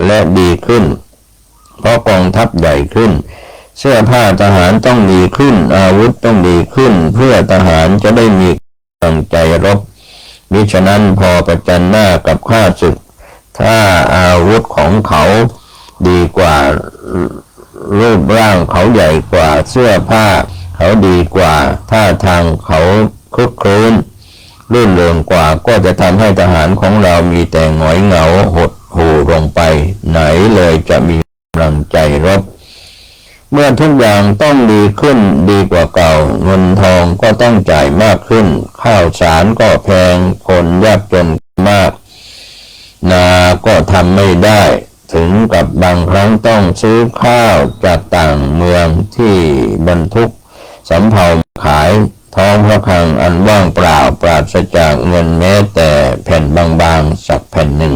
และดีขึ้นเพราะกองทัพใหญ่ขึ้นเสื้อผ้าทหารต้องดีขึ้นอาวุธต้องดีขึ้นเพื่อทหารจะได้มีกำลังใจรบมิฉะนั้นพอประจันหน้ากับข้าศึกถ้าอาวุธของเขาดีกว่ารูปร่างเขาใหญ่กว่าเสื้อผ้าเขาดีกว่าท่าทางเขาคึกคืนรื่นเริงกว่าก็จะทำให้ทหารของเรามีแต่หงอยเหงาหดหู่ลงไปไหนเลยจะมีกำลังใจรบเมื่อทุกอย่างต้องดีขึ้นดีกว่าเก่าเงินทองก็ต้องจ่ายมากขึ้นข้าวสารก็แพงคนยากจนมากนาก็ทำไม่ได้ถึงกับบางครั้งต้องซื้อข้าวจากต่างเมืองที่บรรทุกสำเภาขายท้องพระคลังอันว่างเปล่าปราศจากเงินแม้แต่แผ่นบางๆสักแผ่นหนึ่ง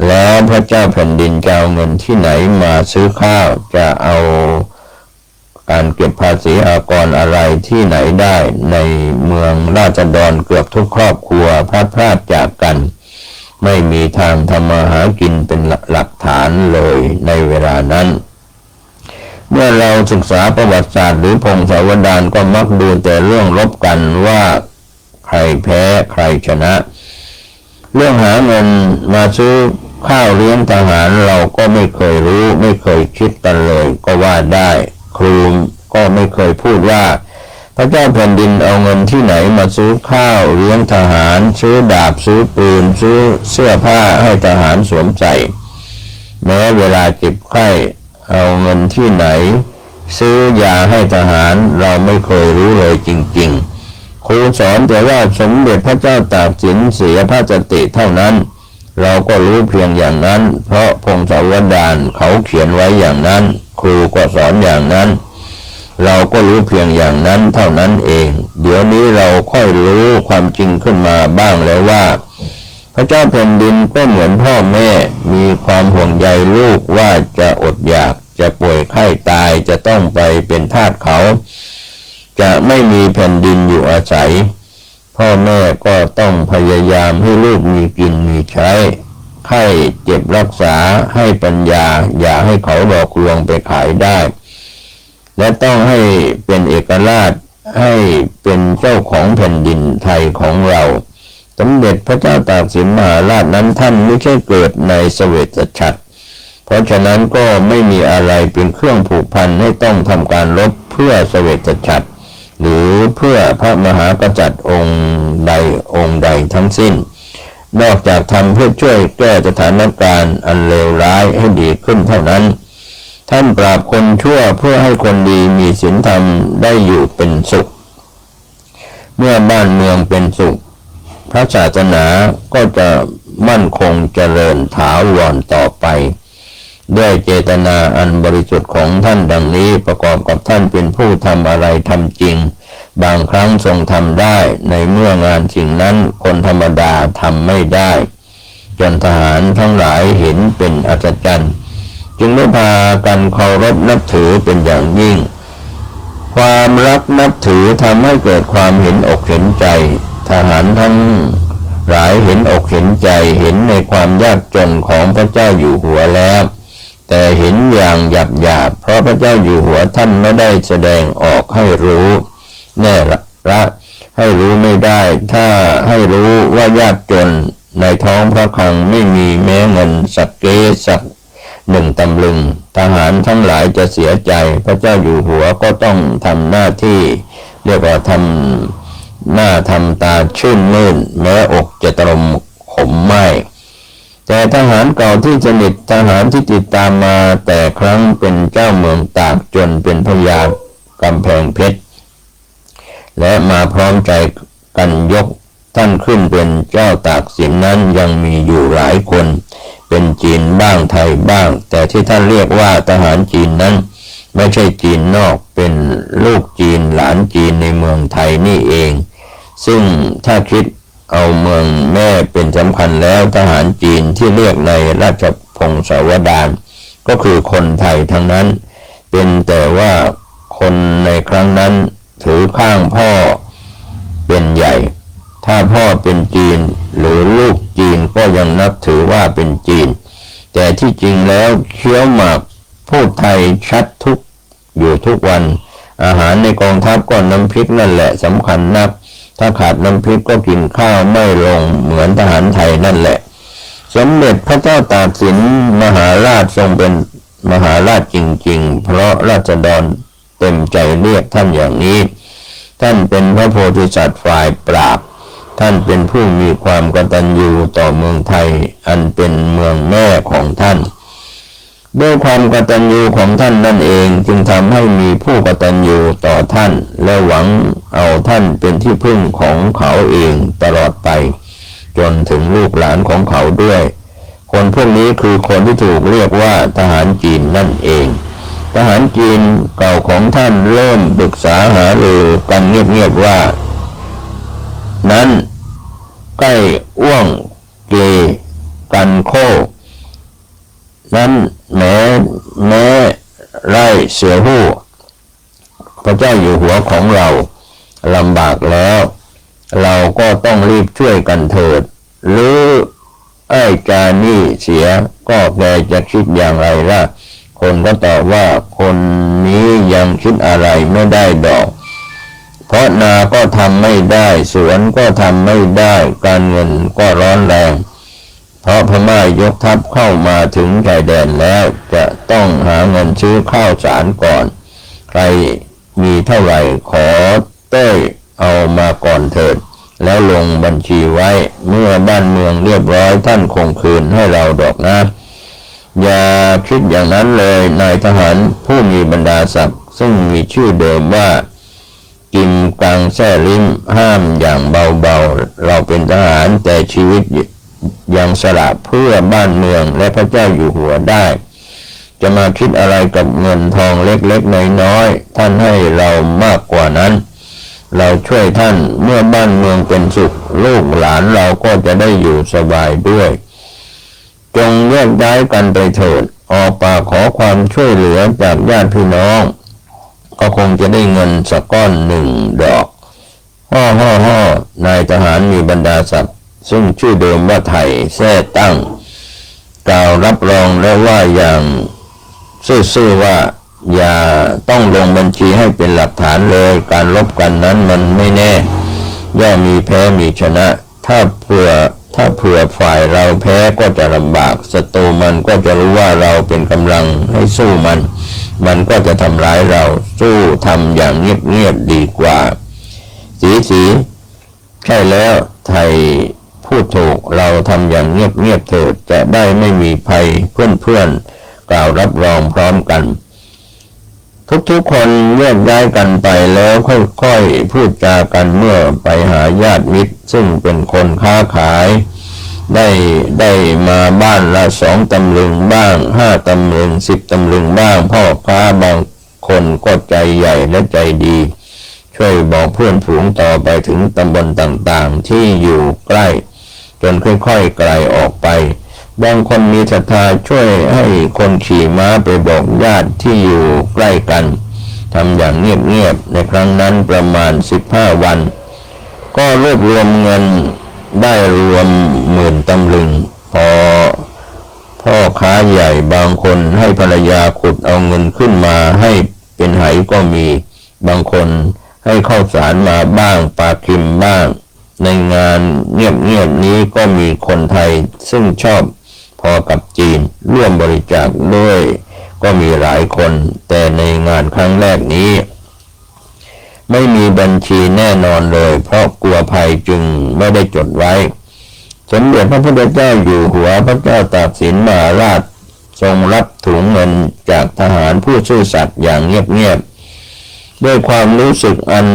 แล้วพระเจ้าแผ่นดินจะเอาเงินที่ไหนมาซื้อข้าวจะเอาการเก็บภาษีอากรอะไรที่ไหนได้ในเมืองราษฎรเกือบทุกครอบครัวพลัดพรากจากกันไม่มีทางทำมาหากินเป็นหลักฐานเลยในเวลานั้นเมื่อเราศึกษาประวัติศาสตร์หรือพงศาวดารก็มักดูแต่เรื่องรบกันว่าใครแพ้ใครชนะเรื่องหาเงินมาซื้อข้าวเลี้ยงทหารเราก็ไม่เคยรู้ไม่เคยคิดกันเลยก็ว่าได้ครูก็ไม่เคยพูดว่าพระเจ้าแผ่นดินเอาเงินที่ไหนมาซื้อข้าวเลี้ยงทหารซื้อดาบซื้อปืนซื้อเสื้อผ้าให้ทหารสวมใส่แม้เวลาเจ็บไข้เอาเงินที่ไหนซื้อยาให้ทหารเราไม่เคยรู้เลยจริงๆครูสอนแต่ว่าสมเด็จพระเจ้าตากสินเสียพระจติเท่านั้นเราก็รู้เพียงอย่างนั้นเพราะพงศาวดารเขาเขียนไว้อย่างนั้นครูก็สอนอย่างนั้นเราก็รู้เพียงอย่างนั้นเท่านั้นเองเดี๋ยวนี้เราค่อยรู้ความจริงขึ้นมาบ้างแล้วว่าพระเจ้าแผ่นดินก็เหมือนพ่อแม่มีความห่วงใยลูกว่าจะอดอยากจะป่วยไข้ตายจะต้องไปเป็นทาสเขาจะไม่มีแผ่นดินอยู่อาศัยพ่อแม่ก็ต้องพยายามให้ลูกมีกินมีใช้ไข้เจ็บรักษาให้ปัญญาอย่าให้เขาหลอกลวงไปขายได้และต้องให้เป็นเอกราชให้เป็นเจ้าของแผ่นดินไทยของเราสมเด็จพระเจ้าตากสินมหาราชนั้นท่านไม่ใช่เกิดในเสวตฉัตรเพราะฉะนั้นก็ไม่มีอะไรเป็นเครื่องผูกพันให้ต้องทำการรบเพื่อเสวตฉัตรหรือเพื่อพระมหากษัตริย์องค์ใดองค์ใดทั้งสิ้นนอกจากทำเพื่อช่วยแก้สถานการณ์อันเลวร้ายให้ดีขึ้นเท่านั้นท่านปราบคนชั่วเพื่อให้คนดีมีศีลธรรมได้อยู่เป็นสุขเมื่อบ้านเมืองเป็นสุขพระศาสนาก็จะมั่นคงเจริญถาวรต่อไปด้วยเจตนาอันบริสุทธิ์ของท่านดังนี้ประกอบกับท่านเป็นผู้ทำอะไรทำจริงบางครั้งทรงทำได้ในเมื่องานสิ่งนั้นคนธรรมดาทำไม่ได้จนทหารทั้งหลายเห็นเป็นอัศจรรย์จึงได้พากันเคารพนับถือเป็นอย่างยิ่งความรักนับถือทำให้เกิดความเห็นอกเห็นใจทหารทั้งหลายเห็นอกเห็นใจเห็นในความยากจนของพระเจ้าอยู่หัวแล้วแต่เห็นอย่างหยาบเพราะพระเจ้าอยู่หัวท่านไม่ได้แสดงออกให้รู้แน่ละให้รู้ไม่ได้ถ้าให้รู้ว่ายากจนในท้องพระคลังไม่มีแม้เงินสักเกสักหนึ่งตำลึงทหารทั้งหลายจะเสียใจพระเจ้าอยู่หัวก็ต้องทำหน้าที่เรียกว่าทำหน้าทำตาชื่นมื่นแม้อกจะตรมขมไหม้แต่ทหารเก่าที่สนิททหารที่ติดตามมาแต่ครั้งเป็นเจ้าเมืองตากจนเป็นพญากำแพงเพชรและมาพร้อมใจกันยกท่านขึ้นเป็นเจ้าตากสินนั้นยังมีอยู่หลายคนเป็นจีนบ้างไทยบ้างแต่ที่ท่านเรียกว่าทหารจีนนั้นไม่ใช่จีนนอกเป็นลูกจีนหลานจีนในเมืองไทยนี่เองซึ่งถ้าคิดเอาเมืองแม่เป็นสำคัญแล้วทหารจีนที่เรียกในราชพงศาวดารก็คือคนไทยทั้งนั้นเป็นแต่ว่าคนในครั้งนั้นถือข้างพ่อเป็นใหญ่ถ้าพ่อเป็นจีนหรือลูกจีนก็ยังนับถือว่าเป็นจีน แต่ที่จริงแล้วเคี้ยวหมากพูดไทยชัดอยู่ทุกวันอาหารในกองทัพก็น้ำพริกนั่นแหละสำคัญนักถ้าขาดน้ำพริกก็กินข้าวไม่ลงเหมือนทหารไทยนั่นแหละสมเด็จพระเจ้าตากสินมหาราชทรงเป็นมหาราชจริงๆเพราะราษฎรเต็มใจเรียกท่านอย่างนี้ท่านเป็นพระโพธิสัตว์ฝ่ายปราบท่านเป็นผู้มีความกตัญญูต่อเมืองไทยอันเป็นเมืองแม่ของท่านด้วยความกตัญญูของท่านนั่นเองจึงทำให้มีผู้กตัญญูต่อท่านและหวังเอาท่านเป็นที่พึ่งของเขาเองตลอดไปจนถึงลูกหลานของเขาด้วยคนพวกนี้คือคนที่ถูกเรียกว่าทหารจีนนั่นเองทหารจีนเก่าของท่านเริ่มปรึกษาหารือกันเงียบๆว่านั้นใกล้อ้วงเกกันโคนั้นแม้ไร่เสือหู้พระเจ้าอยู่หัวของเราลำบากแล้วเราก็ต้องรีบช่วยกันเถิดหรือไอ้จานี่เสียก็แกจะคิดอย่างไรล่ะคนก็ตอบว่าคนนี้ยังคิดอะไรไม่ได้ดอกเพราะนาก็ทำไม่ได้สวนก็ทำไม่ได้การเงินก็ร้อนแรงเพราะพม่ายกทัพเข้ามาถึงชายแดนแล้วจะต้องหาเงินซื้อข้าวสารก่อนใครมีเท่าไหร่ขอเต้ยเอามาก่อนเถิดแล้วลงบัญชีไว้เมื่อบ้านเมืองเรียบร้อยท่านคงคืนให้เราดอกนะอย่าคิดอย่างนั้นเลยนายทหารผู้มีบรรดาศักดิ์ซึ่งมีชื่อเดิมว่ากิมกังแซ่ลิ้มห้ามอย่างเบาๆเราเป็นทหารแต่ชีวิตยังสละเพื่อบ้านเมืองและพระเจ้าอยู่หัวได้จะมาคิดอะไรกับเงินทองเล็กๆน้อยๆท่านให้เรามากกว่านั้นเราช่วยท่านเมื่อบ้านเมืองเป็นสุขลูกหลานเราก็จะได้อยู่สบายด้วยจงแยกย้ายกันไปเถิดออกปากขอความช่วยเหลือจากญาติพี่น้องก็คงจะได้เงินสักก้อนหนึ่งดอกฮ่อนายทหารมีบรรดาศักดิ์ซึ่งชื่อเดิมว่าไถ่แท้ตั้งกล่าวรับรองแล้วว่าอย่างซื่อๆว่าอย่าต้องลงบัญชีให้เป็นหลักฐานเลยการลบกันนั้นมันไม่แน่ย่อมมีแพ้มีชนะถ้าเผื่อฝ่ายเราแพ้ก็จะลำบากศัตรูมันก็จะรู้ว่าเราเป็นกำลังให้สู้มันก็จะทำร้ายเราสู้ทำอย่างเงียบๆดีกว่าสีใช่แล้วไทยพูดถูกเราทำอย่างเงียบๆเถิดจะได้ไม่มีภัยเพื่อนกล่าวรับรองพร้อมกันทุกคนแยกย้ายกันไปแล้วค่อยๆพูดจากันเมื่อไปหาญาติมิตรซึ่งเป็นคนค้าขายได้มาบ้านละ2 ตำลึงบ้าง5 ตำลึง10 ตำลึงบ้างพ่อค้าบางคนก็ใจใหญ่และใจดีช่วยบอกเพื่อนฝูงต่อไปถึงตำบลต่างๆที่อยู่ใกล้จนค่อยๆไกลออกไปบางคนมีศรัทธาช่วยให้คนขี่ม้าไปบอกญาติที่อยู่ใกล้กันทำอย่างเงียบๆในครั้งนั้นประมาณ15 วันก็รวบรวมเงินได้รวม10,000 ตำลึงพอพ่อค้าใหญ่บางคนให้ภรรยาขุดเอาเงินขึ้นมาให้เป็นไหก็มีบางคนให้ข้าวสารมาบ้างปลาคิมบ้างในงานเงียบนี้ก็มีคนไทยซึ่งชอบพอกับจีนร่วมบริจาคด้วยก็มีหลายคนแต่ในงานครั้งแรกนี้ไม่มีบัญชีแน่นอนเลยเพราะกลัวภัยจึงไม่ได้จดไว้สมเด็จพระพุทธเจ้าอยู่หัวพระเจ้าตากสินมหาราชทรงรับถุงเงินจากทหารผู้ซื่อสัตย์อย่างเงียบๆด้วยความรู้สึกอัน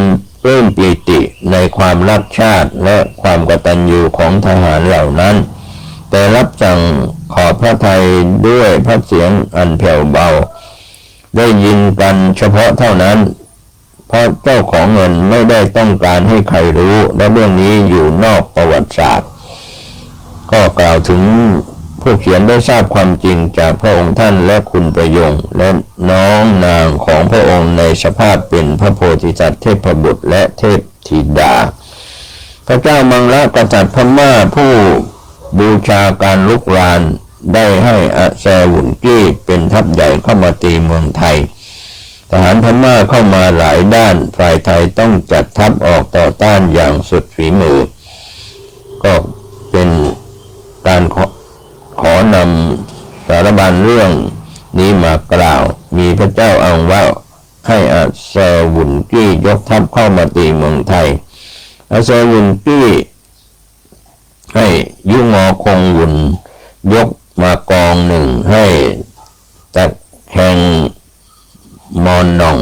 ปลื้มปิติในความรักชาติและความกตัญญูของทหารเหล่านั้นแต่รับสั่งขอบพระทัยด้วยพระเสียงอันแผ่วเบาได้ยินกันเฉพาะเท่านั้นเพราะเจ้าของเงินไม่ได้ต้องการให้ใครรู้และเรื่องนี้อยู่นอกประวัติศาสตร์ก็กล่าวถึงผู้เขียนได้ทราบความจริงจากพระองค์ท่านและคุณประยงและน้องนางของพระองค์ในสภาพเป็นพระโพธิสัตว์เทพบุตรและเทพธิดาพระเจ้ามังละกษัตริย์พม่าผู้บูชาการลุกราน ได้ให้อาแซวุนกี้เป็นทัพใหญ่เข้ามาตีเมืองไทยทหารพม่าเข้ามาหลายด้านฝ่ายไทยต้องจัดทัพออกต่อต้านอย่างสุดฝีมือก็เป็นการขอนำสารบัญเรื่องนี้มากล่าวมีพระเจ้าอังวะให้อาแซวุนกี้ยกทัพเข้ามาตีเมืองไทยอาแซวุนกี้ให้ยุงอคงวุนยกมากองหนึ่งให้ตะแคงมอนนอง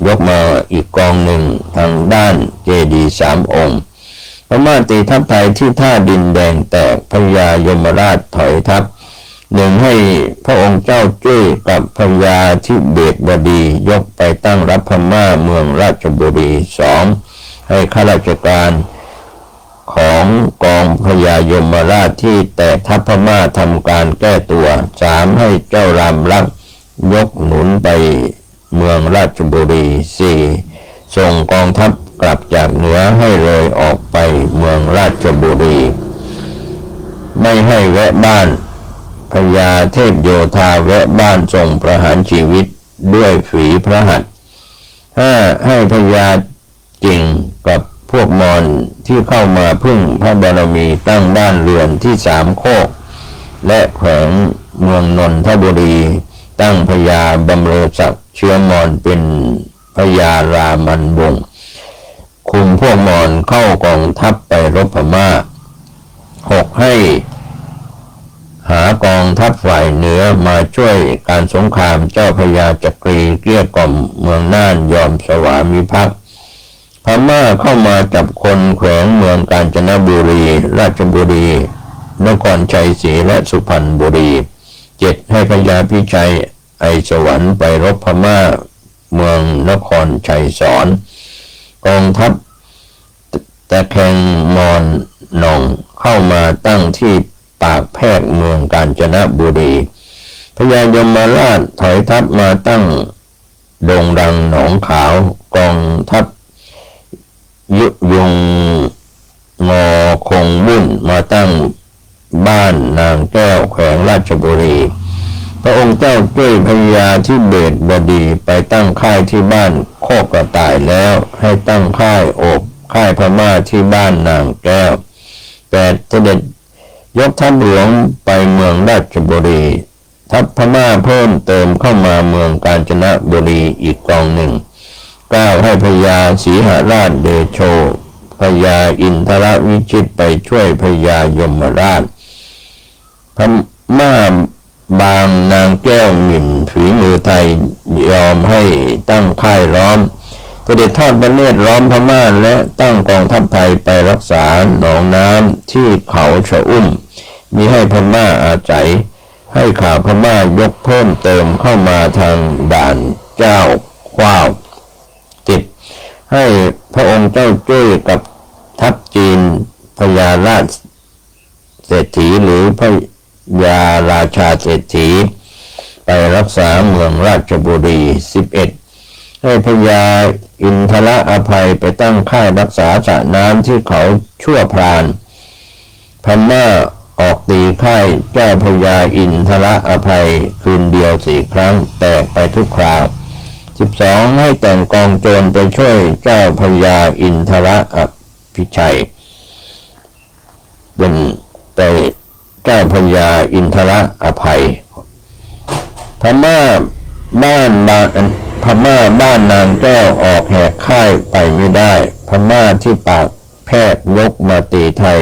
ยกมาอีกกองหนึ่งทางด้านเจดีย์3 องค์พม่าตีทัพไทยที่ท่าดินแดงแตกพญายมราชถอยทัพหนึ่งให้พระองค์เจ้าจุ้ยกับพญาธิเบศบดียกไปตั้งรับพม่าเมืองราชบุรี2ให้ข้าราชการของกองพญายมราชที่แตกทัพพม่าทำการแก้ตัว3ให้เจ้ารามลักษณ์ยกหนุนไปเมืองราชบุรี4ส่งกองทัพกลับจากเหนือให้เลยออกไปเมืองราชบุรีไม่ให้แวะบ้านพญาเทพโยธาแวะบ้านทรงประหารชีวิตด้วยฝีพระหัตถ์5ให้พญาจิงกับพวกมอญที่เข้ามาพึ่งพระบารมีตั้งบ้านเรือนที่3 โคกและแขวงเมืองนนทบุรีตั้งพญาบำเรอศักดิ์เชื้อมอญเป็นพญารามันวงศ์คุมพวกมอญเข้ากองทัพไปรบพม่า6ให้หากองทัพฝ่ายเหนือมาช่วยการสงครามเจ้าพญาจักรีเกลี้ยกล่อมเมืองน่านยอมสวามิภักดิ์พม่าเข้ามาจับคนแขวงเมืองกาญจนบุรีราชบุรีนครชัยศรีและสุพรรณบุรี7ให้พญาพิชัยไอสวรรค์ไปรบพม่าเมืองนครชัยสอนกองทัพตะแคงมอนนองเข้ามาตั้งที่ปากแพรกเมืองกาญจนบุรีพญายมราชถอยทัพมาตั้งดงดังหนองขาวกองทัพยุงงอคงวุ่นมาตั้งบ้านนางแก้วแขวงราชบุรีพระองค์เจ้าจุ้ยพญาธิเบศบดีไปตั้งค่ายที่บ้านโคกกระต่ายแล้วให้ตั้งค่ายโอบค่ายพม่าที่บ้านนางแก้ว8เสด็จยกทัพหลวงไปเมืองราชบุรีทัพพม่าเพิ่มเติมเข้ามาเมืองกาญจนบุรีอีกกองหนึ่ง9ให้พญาศรีหราชเดโชพญาอินทรวิชิตไปช่วยพญายมราชพม่าบางนางแก้วหมิ่นฝีมือไทยยอมให้ตั้งค่ายล้อมเสด็จทอดพระเนตรล้อมพม่าและตั้งกองทัพไทยไปรักษาหนองน้ำที่เขาชะอุ่มมีให้พม่าอาศัยให้ข่าวพม่ายกเพิ่มเติมเข้ามาทางด่านเจ้าขว้าว10ให้พระองค์เจ้าจุ้ยกับทัพจีนพญาราชเศรษฐีหรือพญาราชาเศรษฐีไปรักษาเมืองราชบุรี11ให้พญาอินทรอภัยไปตั้งค่ายรักษาสระน้ำที่เขาชั่วพรานพม่าออกตีค่ายเจ้าพญาอินทรอภัยคืนเดียว4 ครั้งแตกไปทุกคราว12ให้แต่งกองโจรไปช่วยเจ้าพญาอินทรอภิชัยเป็นไปเจ้าพญาอินทรอภัยพม่าบ้านนางแก้วออกแหกค่ายไปไม่ได้พม่าที่ปากแพรกยกมาตีไทย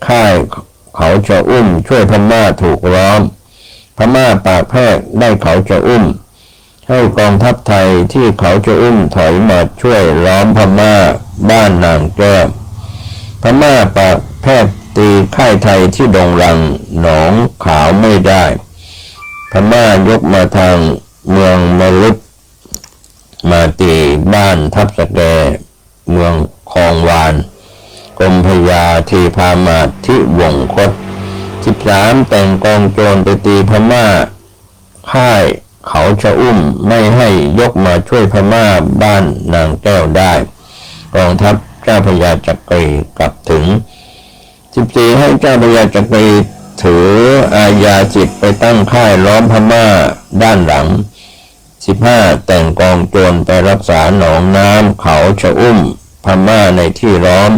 ค่ายเขาจะอุ้มช่วยพม่าถูกล้อมพม่าปากแพรกได้เขาจะอุ้มให้กองทัพไทยที่เขาจะอุ้มถอยมาช่วยล้อมพม่าบ้านนางแก้วพม่าปากแพรกตีค่ายไทยที่ดงรังหนองขาวไม่ได้พม่ายกมาทางเมืองมลุกมาตีบ้านทับสแกเมืองคลองวานกรมพญาทีพามาศที่วงคต13แต่งกองโจรไปตีพม่าค่ายเขาชะอุ้มไม่ให้ยกมาช่วยพม่าบ้านนางแก้วได้กองทัพเจ้าพญาจักรีกลับถึง14ให้เจ้าพญาจักรี ถืออาญาจิตไปตั้งค่ายล้อมพม่าด้านหลัง 15แต่งกองโจรไปรักษาหนองน้ำเขาชะอุ้มพม่าในที่ล้อม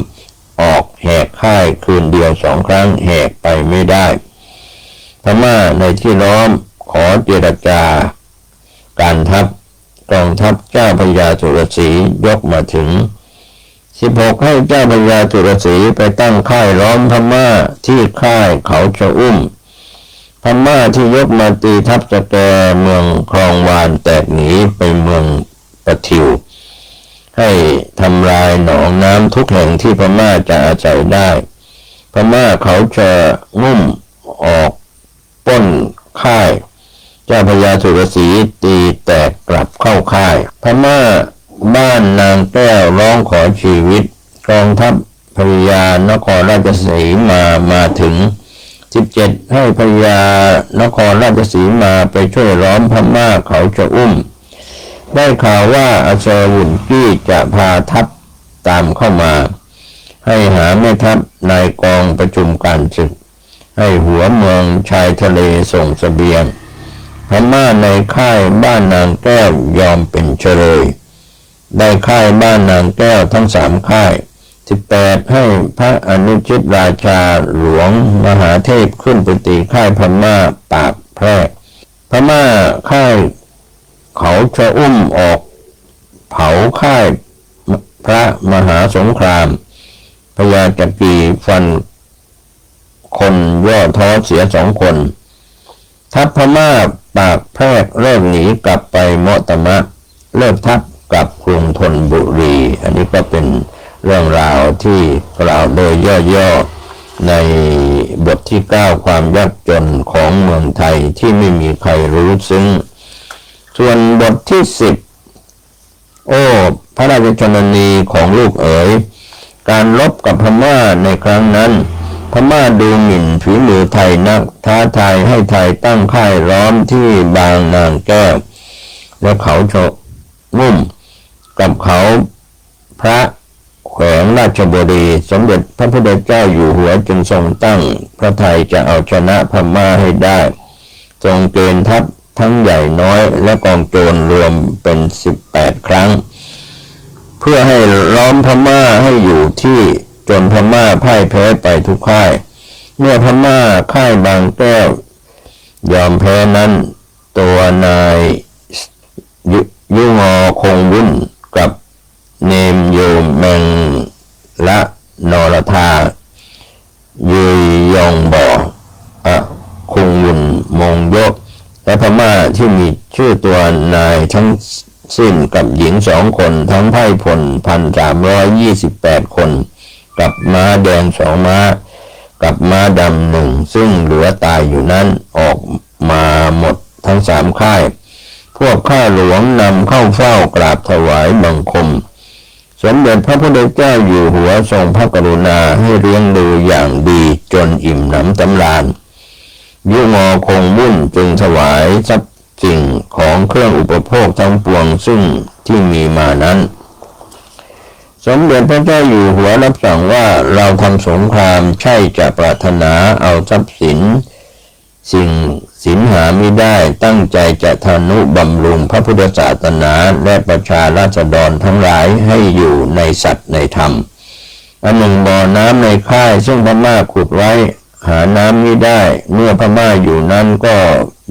ออกแหกค่ายคืนเดียว2 ครั้งแหกไปไม่ได้พม่าในที่ล้อมขอเจรจาการทัพกองทัพเจ้าพระยาสุรศรียกมาถึง 16ให้เจ้าพระยาสุรศรีไปตั้งค่ายล้อมพม่าที่ค่ายเขาชะอุ้มพม่าที่ยกมาตีทัพสแกเมืองคลองวานแตกหนีไปเมืองปะทิวให้ทำลายหนองน้ำทุกแห่งที่พม่าจะอาศัยได้พม่าเขาจะงุ่มออกปล้นค่ายเจ้าพระยาสุรศรีตีแตกกลับเข้าค่ายพม่าบ้านนางแก้วร้องขอชีวิตกองทัพพระยานครราชสีมาถึง17ให้พระยานครราชสีมาไปช่วยล้อมพม่าเขาจะอุ้มได้ข่าวว่าอาเซอร์วุนกี้จะพาทัพตามเข้ามาให้หาแม่ทัพนายกองประชุมการศึกให้หัวเมืองชายทะเลส่งเสบียงพม่าในค่ายบ้านนางแก้วยอมเป็นเฉลยได้ค่ายบ้านนางแก้วทั้ง3ค่าย18ให้พระอนุชิตราชาหลวงมหาเทพขึ้นไปตีค่ายพม่าปากแพรกพม่าค่ายเขาชะอุ้มออกเผาค่ายพระมหาสงครามพญาจักรีฟันคนย่อท้อเสีย2 คนทัพพม่าปากแพรกเริ่มหนีกลับไปเมาะตะมะเลิกทัพกลับกรุงธนบุรีอันนี้ก็เป็นเรื่องราวที่กล่าวโดยย่อๆในบทที่9ความยากจนของเมืองไทยที่ไม่มีใครรู้ซึ้งส่วนบทที่10โอ้พระราชชนนีของลูกเอ๋ยการรบกับพม่าในครั้งนั้นพม่าดูหมิ่นฝีมือไทยนักท้าทายให้ไทยตั้งค่ายล้อมที่บางนางแก้วและเขาชะงุ่มกับเขาพระแขวงราชบุรีสมเด็จพระพุทธเจ้าอยู่หัวจึงทรงตั้งพระทัยจะเอาชนะพม่าให้ได้ทรงเกณฑ์ทัพทั้งใหญ่น้อยและกองโจรรวมเป็น18 ครั้งเพื่อให้ล้อมพม่าให้อยู่ที่จนพม่าพ่ายแพ้ไปทุกค่ายเมื่อพม่าค่ายบางแก้วยอมแพ้นั้นตัวนายยุงอคงวุ่นกับเนมโยมแมงละนรธายุยยองบ่อคงวุ่นมงยกและพม่าที่มีชื่อตัวนายทั้งสิ้นกับหญิง2 คนทั้งไพร่พล 1,328 คนกับม้าแดง2 ม้ากับม้าดำ1ซึ่งเหลือตายอยู่นั้นออกมาหมดทั้ง3 ค่ายพวกข้าหลวงนำเข้าเฝ้ากราบถวายบังคมสมเด็จพระพุทธเจ้าอยู่หัวทรงพระกรุณาให้เลี้ยงดูอย่างดีจนอิ่มหนำสำราญยุงอคงวุ่นจึงถวายทรัพย์สิ่งของเครื่องอุปโภคทั้งปวงซึ่งที่มีมานั้นสมเด็จพระเจ้าอยู่หัวรับสั่งว่าเราทำสงครามใช่จะปรารถนาเอาทรัพย์สินสิ่งสินหาไม่ได้ตั้งใจจะทนุบำรุงพระพุทธศาสนาและประชาราษฎรทั้งหลายให้อยู่ในสัตย์ในธรรมอันหนึ่งบ่อน้ำในค่ายซึ่งพม่าขุดไว้หาน้ำไม่ได้เมื่อพม่าอยู่นั้นก็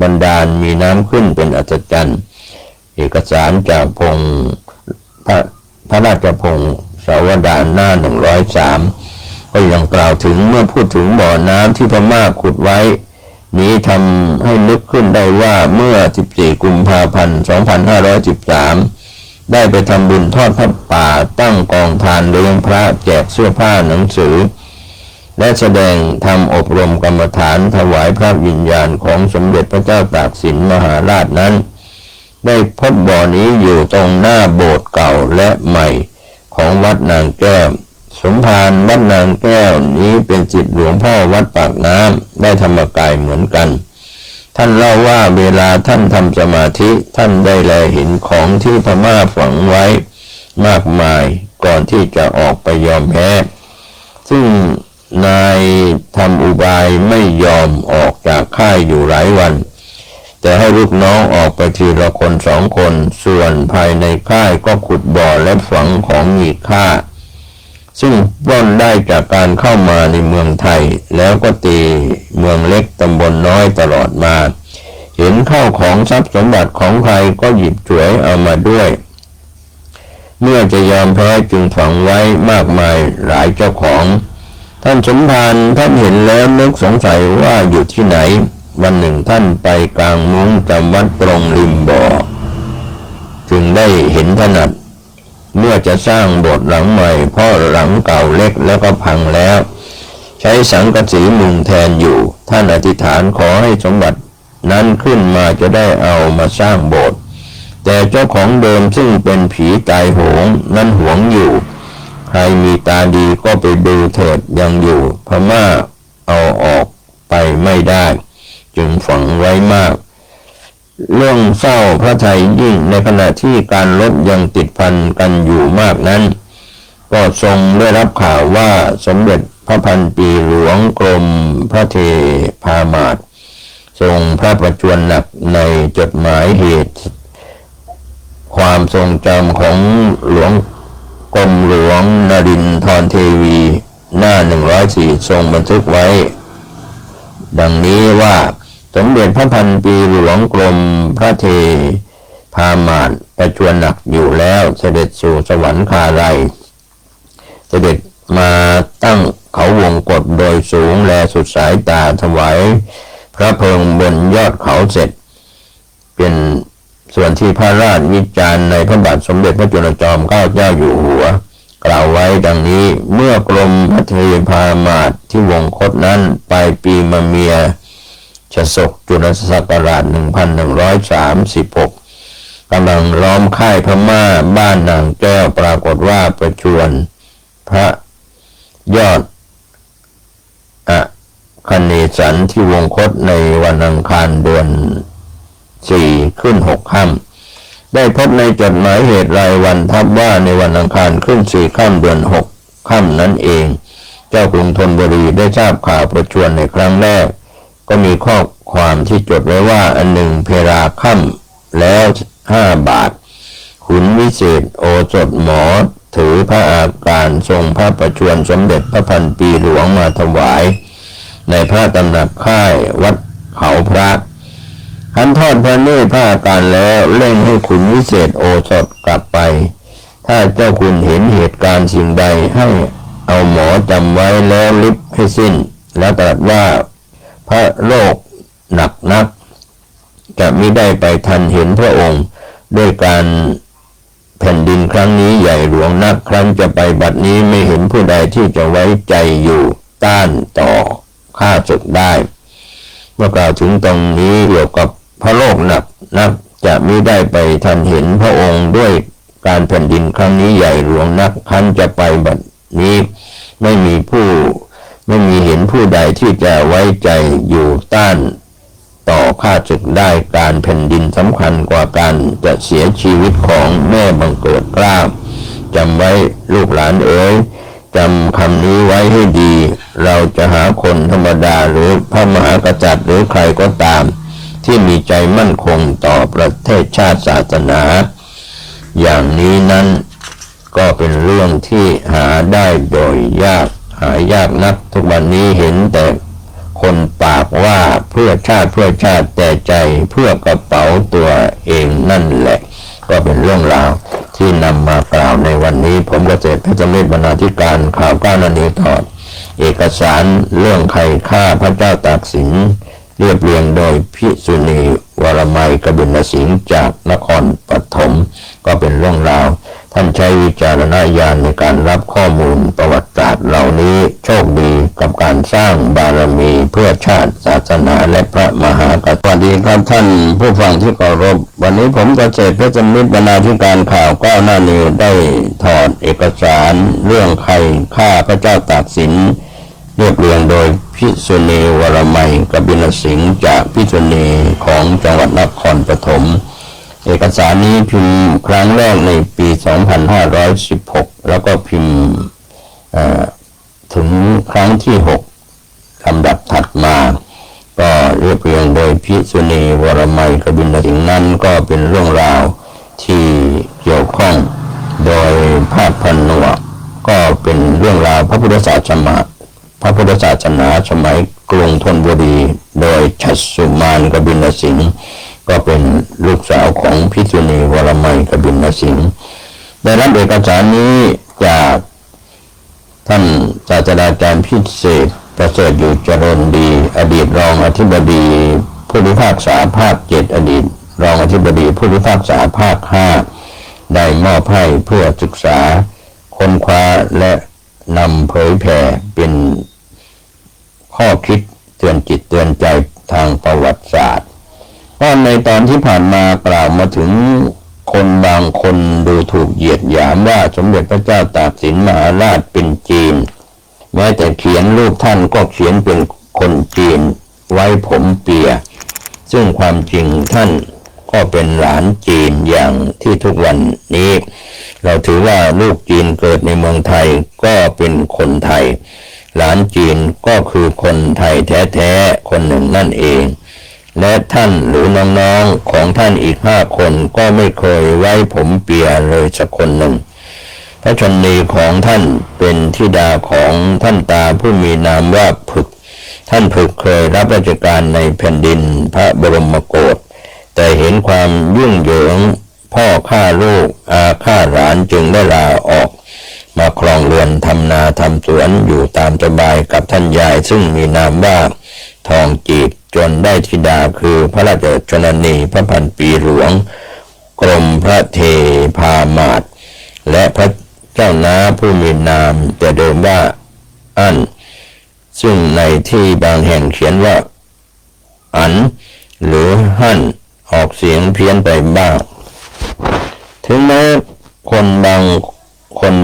บันดาลมีน้ำขึ้นเป็นอัศจรรย์เอกสารจากพระราชพงศ์สาวดารหน้า103ก็ยังกล่าวถึงเมื่อพูดถึงบ่อน้ำที่พม่าขุดไว้นี้ทำให้นึกขึ้นได้ว่าเมื่อ14 กุมภาพันธ์ 2513ได้ไปทำบุญทอดพระป่าตั้งกองทานเลี้ยงพระแจกเสื้อผ้าหนังสือและแสดงทำอบรมกรรมฐานถวายพระวิญญาณของสมเด็จพระเจ้าตากสินมหาราชนั้นได้พบบ่อนี้อยู่ตรงหน้าโบสถ์เก่าและใหม่ของวัดนางแก้วสมภารวัดนางแก้วนี้เป็นศิษย์หลวงพ่อวัดปากน้ำได้ธรรมกายเหมือนกันท่านเล่าว่าเวลาท่านทำสมาธิท่านได้แลเห็นของที่พม่าฝังไว้มากมายก่อนที่จะออกไปยอมแพ้ซึ่ง นายทำอุบายไม่ยอมออกจากค่ายอยู่หลายวันแต่ให้ลูกน้องออกไปทีละคน2 คนส่วนภายในค่ายก็ขุดบ่อและฝังของมีค่าซึ่งปล้นได้จากการเข้ามาในเมืองไทยแล้วก็ตีเมืองเล็กตำบลน้อยตลอดมาเห็นข้าวของทรัพย์สมบัติของใครก็หยิบฉวยเอามาด้วยเมื่อจะยอมแพ้จึงฝังไว้มากมายหลายเจ้าของท่านสมภารท่านเห็นแล้วนึกสงสัยว่าอยู่ที่ไหนวันหนึ่งท่านไปกลางมุ้งจำวัดตรงริมบ่อจึงได้เห็นถนัดเมื่อจะสร้างโบสถ์หลังใหม่เพราะหลังเก่าเล็กแล้วก็พังแล้วใช้สังกะสีมุงแทนอยู่ท่านอธิษฐานขอให้สมบัตินั้นขึ้นมาจะได้เอามาสร้างโบสถ์แต่เจ้าของเดิมซึ่งเป็นผีตายโหงนั้นหวงอยู่ใครมีตาดีก็ไปดูเถิดยังอยู่พม่าเอาออกไปไม่ได้จึงฝังไว้มากเรื่องเศร้าพระทัยยิ่งในขณะที่การลบยังติดพันกันอยู่มากนั้นก็ทรงได้รับข่าวว่าสมเด็จพระพันปีหลวงกรมพระเทพามาตรทรงพระประชวรหนักในจดหมายเหตุความทรงจำของหลวงกรมหลวงนรินทรเทวีหน้า104ทรงบันทึกไว้ดังนี้ว่าสมเด็จพระพันปีหลวงกรมพระเทพามาตรประชวรหนักอยู่แล้วเสด็จสู่สวรรคาลัยเสด็จมาตั้งเขาวงกฏโดยสูงแลสุดสายตาถวายพระเพลิงบนยอดเขาเสร็จเป็นส่วนที่พระราชวิจารณ์ในพระบาทสมเด็จพระจุลจอมเกล้าเจ้าอยู่หัวกล่าวไว้ดังนี้เมื่อกรมพระเทพามาตรที่วงคตนั้นปลายปีมะเมียชศกจุลศักราช1136กำลังล้อมค่ายพม่าบ้านนางแก้วปรากฏว่าประชวรพระยอดคเนสันที่วงคตในวันอังคารเดือน4ขึ้น6ค่ำได้พบในจดหมายเหตุรายวันทับว่าในวันอังคารขึ้น4ค่ำเดือน6ค่ำนั้นเองเจ้ากรุงธนบุรีได้ทราบข่าวประชวรในครั้งแรกก็มีข้อความที่จดไว้ว่าอันหนึ่งเพราค่ำแล้ว5 บาทขุนวิเศษโอสถหมอถือพระอาการทรงพระประชวรสมเด็จพระพันปีหลวงมาถวายในพระตำหนักค่ายวัดเขาพระขันทอดพระเนตรพระอาการแล้วเร่งให้ขุนวิเศษโอสถกลับไปถ้าเจ้าคุณเห็นเหตุการณ์สิ่งใดให้เอาหมอจำไว้แล้วลิบให้สิ้นแล้วตรัสว่าพระโรคหนักนักจะมิได้ไปทันเห็นพระองค์ด้วยการแผ่นดินครั้งนี้ใหญ่หลวงนักครั้งจะไปบัดนี้ไม่เห็นผู้ใดที่จะไว้ใจอยู่ต้านต่อข้าศึกได้เมื่อกล่าวถึงตรงนี้เกี่ยวกับพระโรคหนักนักจะมิได้ไปทันเห็นพระองค์ด้วยการแผ่นดินครั้งนี้ใหญ่หลวงนักครั้งจะไปบัดนี้ไม่มีเห็นผู้ใดที่จะไว้ใจอยู่ต้านต่อข้าศึกได้การแผ่นดินสำคัญกว่าการจะเสียชีวิตของแม่บังเกิดเกล้าจำไว้ลูกหลานเอ๋ยจำคำนี้ไว้ให้ดีเราจะหาคนธรรมดาหรือพระมหากษัตริย์หรือใครก็ตามที่มีใจมั่นคงต่อประเทศชาติศาสนาอย่างนี้นั้นก็เป็นเรื่องที่หาได้โดยหายากนักทุกวันนี้เห็นแต่คนปากว่าเพื่อชาติแต่ใจเพื่อกระเป๋าตัวเองนั่นแหละก็เป็นเรื่องราวที่นำมากล่าวในวันนี้ผมเกษตรเพชรเมธบรรณาธิการข่าวก้าวนาเนถอดเอกสารเรื่องใครฆ่าพระเจ้าตากสินเรียบเรียงโดยพิสุณีวรมัยกบินสิงห์จากนครปฐมก็เป็นเรื่องราวท่านใช้วิจารณญาณในการรับข้อมูลประวัติศาสตร์เหล่านี้โชคดีกับการสร้างบารมีเพื่อชาติศาสนาและพระมหากษัตริย์สวัสดีครับท่านผู้ฟังที่เคารพวันนี้ผมเกษตรเพชรมิตรบรรณาธิการข่าวก้าวหน้านิวได้ถอดเอกสารเรื่องใครฆ่าพระเจ้าตากสินเรียบเรียงโดยพิสุณีวรมัยกบินสิงห์จากพิสุณีของจังหวัดนครปฐมเอกสารนี้พิมพ์ครั้งแรกในปี 2516 แล้วก็พิมพ์ถู ถึงครั้งที่6ลำดับถัดมาก็เรียบเรียงโดยภิกษุณีวรมัยกบิณสิงห์นั้นก็เป็นเรื่องราวที่เกี่ยวข้องโดยภาพผนวกก็เป็นเรื่องราวพระพุทธศาสนาสมัยกรุงธนบุรีโดยชัชสุมานกบิณสิงห์ก็เป็นลูกสาวของภิกษุณีวรมัยกบิณสิงห์ได้รับเอกสารนี้จากท่านศาสตราจารย์พิเศษประเสริฐอยู่เจริญดีอดีตรองอธิบดีผู้พิพากษาภาค7อดีตรองอธิบดีผู้พิพากษาภาค5ได้มอบให้เพื่อศึกษาค้นคว้าและนำเผยแผ่เป็นข้อคิดเตือนจิตเตือนใจทางประวัติศาสตร์ก็ในตอนที่ผ่านมากล่าวมาถึงคนบางคนดูถูกเหยียดหยามว่าสมเด็จพระเจ้าตากสินมหาราชเป็นจีนแม้แต่เขียนรูปท่านก็เขียนเป็นคนจีนไว้ผมเปียซึ่งความจริงท่านก็เป็นหลานจีนอย่างที่ทุกวันนี้เราถือว่าลูกจีนเกิดในเมืองไทยก็เป็นคนไทยหลานจีนก็คือคนไทยแท้ๆคนหนึ่งนั่นเองและท่านหรือน้องๆของท่านอีก5 คนก็ไม่เคยไว้ผมเปียเลยสักคนหนึ่งพระชนนีของท่านเป็นธิดาของท่านตาผู้มีนามว่าผึกท่านผึกเคยรับราชการในแผ่นดินพระบรมโกศแต่เห็นความยุ่งเหยิงพ่อฆ่าลูกอาฆ่าหลานจึงได้ลาออกมาครองเรือนทำนาทำสวนอยู่ตามสบายกับท่านยายซึ่งมีนามว่าทองจีบจนได้ธิดาคือพระราชชนนีพระพันปีหลวงกรมพระเทพามาศและพระเจ้าน้าผู้มีนามแต่เดิมว่าอั้นซึ่งในที่บางแห่งเขียนว่าอันหรือหั่นออกเสียงเพี้ยนไปบ้างถึงแม้คน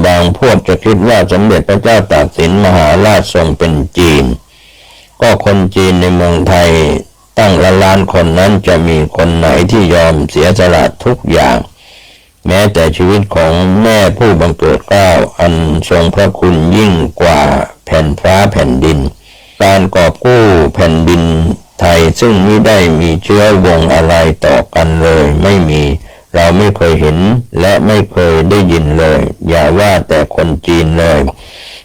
บางพวกจะคิดว่าสมเด็จพระเจ้าตากสินมหาราชทรงเป็นจีนก็คนจีนในเมืองไทยตั้งล้านคนนั้นจะมีคนไหนที่ยอมเสียสละทุกอย่างแม้แต่ชีวิตของแม่ผู้บังเกิดเกล้าอันทรงพระคุณยิ่งกว่าแผ่นฟ้าแผ่นดินการกอบกู้แผ่นดินไทยซึ่งไม่ได้มีเชื้อวงอะไรต่อกันเลยไม่มีเราไม่เคยเห็นและไม่เคยได้ยินเลยอย่าว่าแต่คนจีนเลย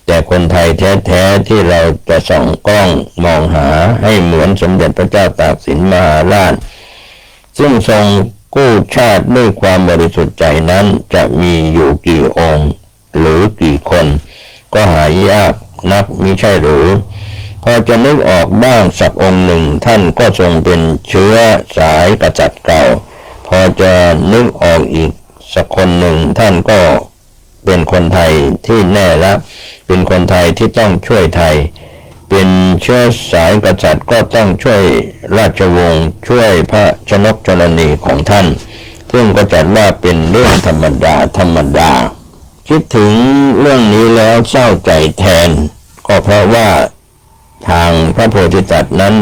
แต่คนไทยแท้ๆที่เราจะส่องกล้องมองหาให้เหมือนสมเด็จพระเจ้าตากสินมหาราชซึ่งทรงกู้ชาติด้วยความบริสุทธิ์ใจนั้นจะมีอยู่กี่องค์หรือกี่คนก็หายากนักมิใช่หรือพอจะนึกออกบ้างสักองค์หนึ่งท่านก็ทรงเป็นเชื้อสายกษัตริย์เก่าพอจะนึกออกอีกสักคนหนึ่งท่านก็เป็นคนไทยที่แน่ละเป็นคนไทยที่ต้องช่วยไทยเป็นเชื้อสายกษัตริย์ก็ต้องช่วยราชวงศ์ช่วยพระชนกชนนีของท่านซึ่งก็จัดว่าเป็นเรื่องธรรมดาคิดถึงเรื่องนี้แล้วเศร้าใจแทนก็เพราะว่าทางพระโพธิสัตว์นั้น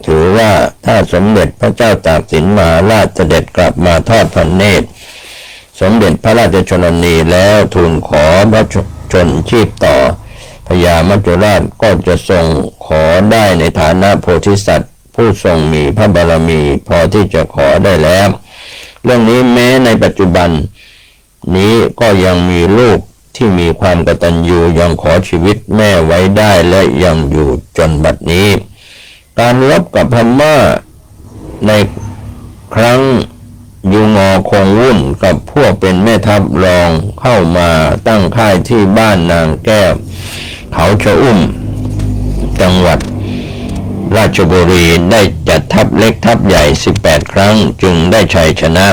ถือว่าถ้าสมเด็จพระเจ้าตากสินมหาราชเสด็จกลับมาทอดพระเนตรสมเด็จพระราชชนนีแล้วทูลขอพระชนชีพต่อพญามัจจุราชก็จะทรงขอได้ในฐานะโพธิสัตว์ผู้ทรงมีพระบารมีพอที่จะขอได้แล้วเรื่องนี้แม้ในปัจจุบันนี้ก็ยังมีลูกที่มีความกตัญญูยังขอชีวิตแม่ไว้ได้และยังอยู่จนบัดนี้การรบกับพม่าในครั้งยูงอคงวุ่นกับพวกเป็นแม่ทัพรองเข้ามาตั้งค่ายที่บ้านนางแก้วเขาชะอุ่มจังหวัดราชบุรีได้จัดทัพเล็กทัพใหญ่18 ครั้งจึงได้ชัยชนะ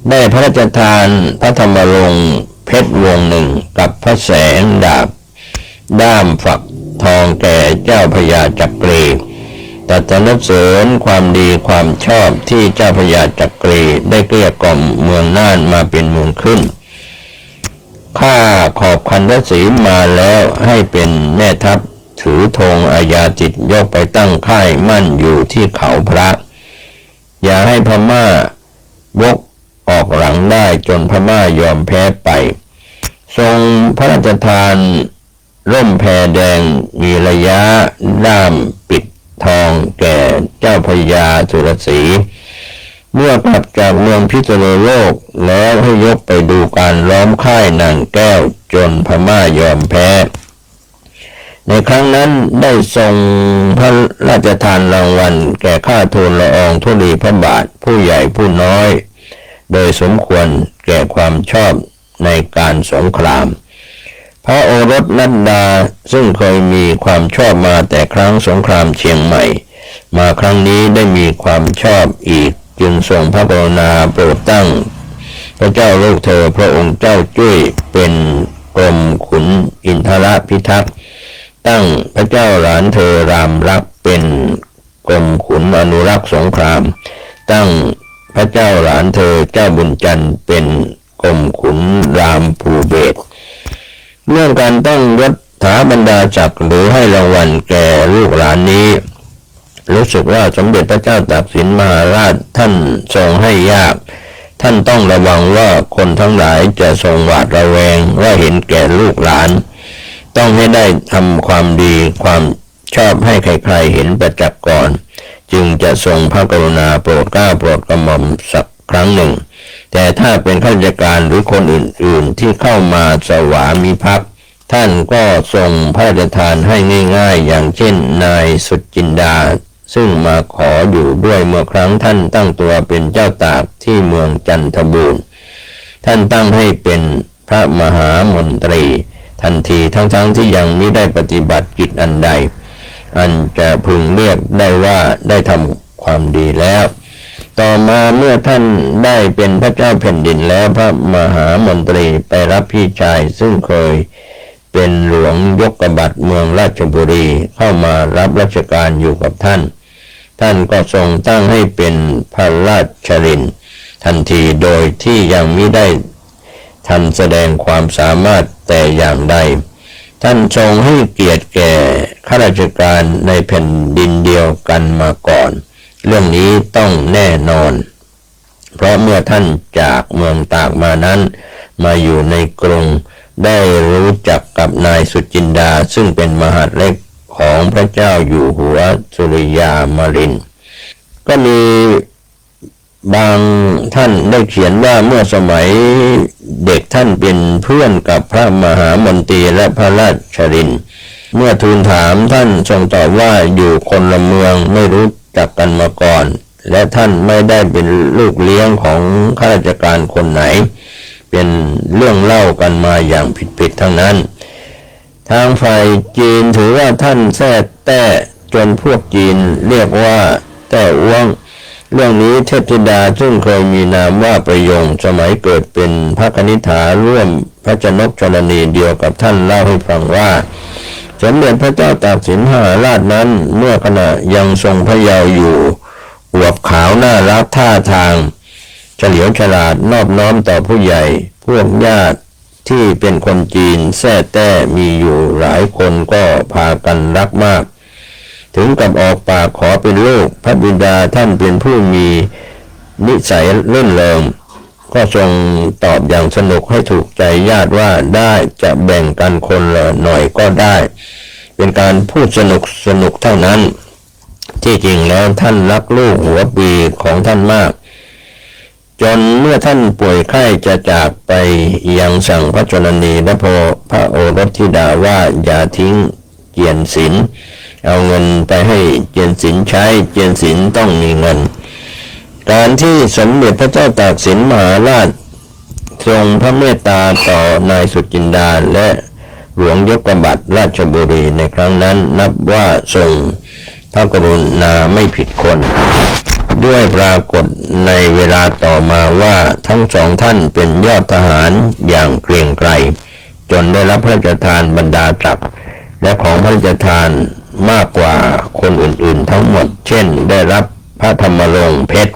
ได้พระราชทานพระธรรมรงค์เพชรวงหนึ่งกับพระแสงดาบด้ามฝักทองแก่เจ้าพญาจักรีแต่สรรเสริญความดีความชอบที่เจ้าพญาจักรีได้เกลี้ยกล่อมเมืองน่านมาเป็นเมืองขึ้นข้าขอบคันธศีมาแล้วให้เป็นแม่ทัพถือธงอาญาจิตยกไปตั้งค่ายมั่นอยู่ที่เขาพระอย่าให้พม่าวกออกหลังได้จนพม่ายอมแพ้ไปทรงพระราชทาน ร่มแพแดงมีระยะด้ามปิดทองแก่เจ้าพญาสุรสีเมื่อกลับจากเมืองพิษณุโลกแล้วให้ยกไปดูการล้อมค่ายนางแก้วจนพม่ายอมแพ้ในครั้งนั้นได้ทรงพระราชทานรางวัลแก่ข้าทูลละอองธุลีพระบาทผู้ใหญ่ผู้น้อยโดยสมควรแก่ความชอบในการสงครามพระโอรสนัดดาซึ่งเคยมีความชอบมาแต่ครั้งสงครามเชียงใหม่มาครั้งนี้ได้มีความชอบอีกจึงทรงพระกรุณาโปรดตั้งพระเจ้าลูกเธอพระองค์เจ้าจุ้ยเป็นกรมขุนอินทรพิทักษ์ตั้งพระเจ้าหลานเธอรามรักเป็นกรมขุนอนุรักษ์สงครามตั้งพระเจ้าหลานเธอเจ้าบุญจันทร์เป็นกรมขุนรามภูเบศรเรื่องการตั้งยศถาบรรดาศักดิ์หรือให้รางวัลแก่ลูกหลานนี้รู้สึกว่าสมเด็จพระเจ้าตากสินมหาราชท่านทรงให้ยากท่านต้องระวังว่าคนทั้งหลายจะทรงหวาดระแวงว่าเห็นแก่ลูกหลานต้องให้ได้ทำความดีความชอบให้ใครๆเห็นประจักษ์ก่อนจึงจะทรงพระกรุณาโปรดเกล้าโปรดกระหม่อมสักครั้งหนึ่งแต่ถ้าเป็นข้าราชการหรือคนอื่นๆที่เข้ามาสวามิภักดิ์ท่านก็ทรงพระราชทานให้ง่ายๆอย่างเช่นนายสุจินดาซึ่งมาขออยู่ด้วยเมื่อครั้งท่านตั้งตัวเป็นเจ้าตากที่เมืองจันทบูรณ์ท่านตั้งให้เป็นพระมหามนตรีทันทีทั้งที่ยังไม่ได้ปฏิบัติกิจอันใดอันจะพึงเรียกได้ว่าได้ทำความดีแล้วต่อมาเมื่อท่านได้เป็นพระเจ้าแผ่นดินแล้วพระมหามนตรีไปรับพี่ชายซึ่งเคยเป็นหลวงยกบัตรเมืองราชบุรีเข้ามารับราชการอยู่กับท่านก็ทรงตั้งให้เป็นพระราชรินทันทีโดยที่ยังไม่ได้ทันแสดงความสามารถแต่อย่างใดท่านทรงให้เกียรติแก่ข้าราชการในแผ่นดินเดียวกันมาก่อนเรื่องนี้ต้องแน่นอนเพราะเมื่อท่านจากเมืองตากมานั้นมาอยู่ในกรุงได้รู้จักกับนายสุจินดาซึ่งเป็นมหาดเล็กของพระเจ้าอยู่หัวสุริยามรินทร์ก็มีบางท่านได้เขียนว่าเมื่อสมัยเด็กท่านเป็นเพื่อนกับพระมหามนตรีและพระราชรินทร์เมื่อทูลถามท่านทรงตอบว่าอยู่คนละเมืองไม่รู้จักกันมาก่อนและท่านไม่ได้เป็นลูกเลี้ยงของข้าราชการคนไหนเป็นเรื่องเล่ากันมาอย่างผิดๆทั้งนั้นทางฝ่ายจีนถือว่าท่านแท้แต้จนพวกจีนเรียกว่าแต้อ้วงเรื่องนี้เทพธิดาซึ่งเคยมีนามว่าประยงสมัยเกิดเป็นพระคณิษฐาร่วมพระชนกชลนีเดียวกับท่านเล่าให้ฟังว่าสมเด็จพระเจ้าตากสินมหาราชนั้นเมื่อขณะยังทรงพระเยาว์อยู่อวบขาวน่ารักท่าทางเฉลียวฉลาดนอบน้อมต่อผู้ใหญ่พวกญาติที่เป็นคนจีนแท้แต้มีอยู่หลายคนก็พากันรักมากถึงกับออกปากขอเป็นลูกพระบิดาท่านเป็นผู้มีนิสัยเล่นเริงก็ทรงตอบอย่างสนุกให้ถูกใจญาติว่าได้จะแบ่งกันคนละหน่อยก็ได้เป็นการพูดสนุกเท่านั้นที่จริงแล้วท่านรักลูกหัวปีของท่านมากจนเมื่อท่านป่วยไข้จะจากไปยังสั่งพระชนนีและพระโอรสธิดาว่าอย่าทิ้งเจียนศิลป์เอาเงินไปให้เจียนศิลป์ใช้เจียนศิลป์ต้องมีเงินการที่สมเด็จพระเจ้าตากสินมหาราชทรงพระเมตตาต่อนายสุจินดาและหลวงยกบัตรราชบุรีในครั้งนั้นนับว่าทรงพระกรุณาไม่ผิดคนด้วยปรากฏในเวลาต่อมาว่าทั้งสองท่านเป็นยอดทหารอย่างเกรียงไกรจนได้รับพระราชทานบรรดาศักดิ์และของพระราชทานมากกว่าคนอื่นๆทั้งหมดเช่นได้รับพระธรรมรงค์เพชร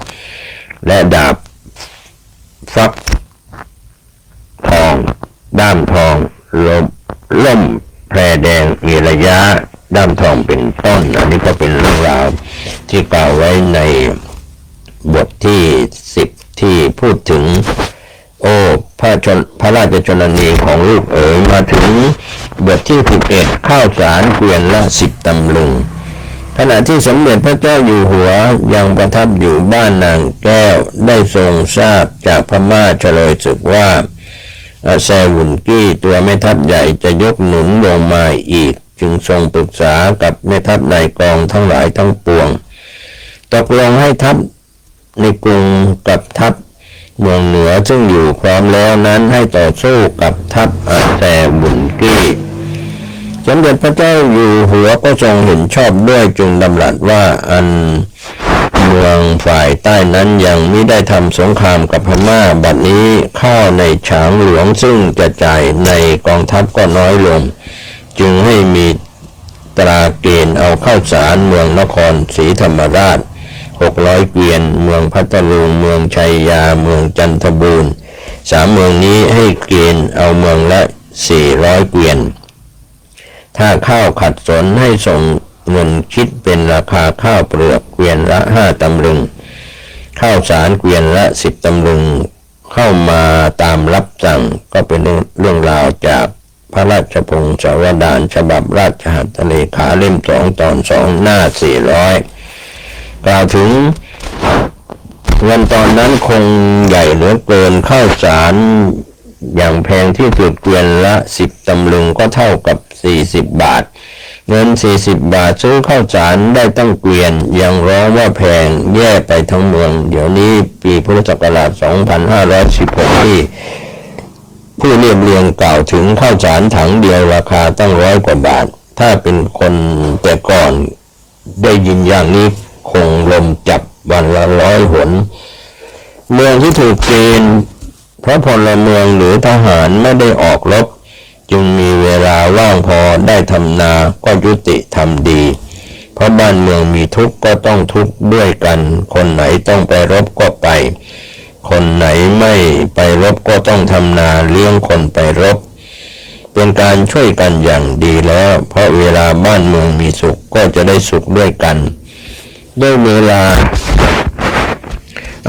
และดาบฟักทองด้ามทองล่มแพรแดงมีระยะด้ามทองเป็นต้นอันนี้ก็เป็นเรื่องราวที่กล่าวไว้ในบทที่10ที่พูดถึงพระราชชนนีของลูกเอ๋ยมาถึง บทที่11ข้าวสารเกวียนละ10 ตำลึงขณะที่สมเด็จพระเจ้าอยู่หัวยังประทับอยู่บ้านนางแก้วได้ทรงทราบจากพม่าเฉลยศึกว่าแซวุนกี้ตัวแม่ทัพใหญ่จะยกหนุนลงมาอีกจึงทรงปรึกษากับแม่ทัพนายกองทั้งหลายทั้งปวงตกลงให้ทัพในกรุงกับทัพเมืองเหนือซึ่งอยู่พร้อมแล้วนั้นให้ต่อสู้กับทัพแซวุนกี้สมเด็จพระเจ้าอยู่หัวก็ทรงเห็นชอบด้วยจึงดำรัสว่าอันเมืองฝ่ายใต้นั้นยังไม่ได้ทำสงครามกับพม่าบัดนี้ข้าวในฉางหลวงซึ่งจะจ่ายในกองทัพก็น้อยลงจึงให้มีตราเกณฑ์เอาข้าวสารเมืองนครศรีธรรมราช600 เกวียนเมืองพัทลุงเมืองชัยยาเมืองจันทบูรณ์3 เมืองนี้ให้เกณฑ์เอาเมืองละ400 เกวียนถ้าข้าวขัดสนให้ส่งเงินคิดเป็นราคาข้าวเปลือกเกวียนละ5 ตำลึงข้าวสารเกวียนละ10 ตำลึงเข้ามาตามรับสั่งก็เป็นเรื่องราวจากพระราชพงศาวดารฉบับราชหัตถเลขาเล่ม2 ตอน 2 หน้า 400กล่าวถึงเงินตอนนั้นคงใหญ่เหลือเกินข้าวสารอย่างแพงที่สุดเกวียนละ10 ตำลึงก็เท่ากับ40 บาทเงิน40 บาทซื้อข้าวสารได้ตั้งเกวียนยังร้องว่าแพงแย่ไปทั้งเมืองเดี๋ยวนี้ปีพุทธศักราช2516ที่ผู้เรียบเรียงกล่าวถึงข้าวสารถังเดียวราคาตั้ง100 กว่าบาทถ้าเป็นคนแต่ก่อนได้ยินอย่างนี้คงลมจับวันละ100 หนเมืองที่ถูกเกณฑ์เพราะพลเมืองหรือทหารไม่ได้ออกรบจึงมีเวลาว่างพอได้ทำนาก็ยุติทำดีเพราะบ้านเมืองมีทุกข์ก็ต้องทุกข์ด้วยกันคนไหนต้องไปรบก็ไปคนไหนไม่ไปรบก็ต้องทำนาเลี้ยงคนไปรบเป็นการช่วยกันอย่างดีแล้วเพราะเวลาบ้านเมืองมีสุขก็จะได้สุขด้วยกันด้วยเวลา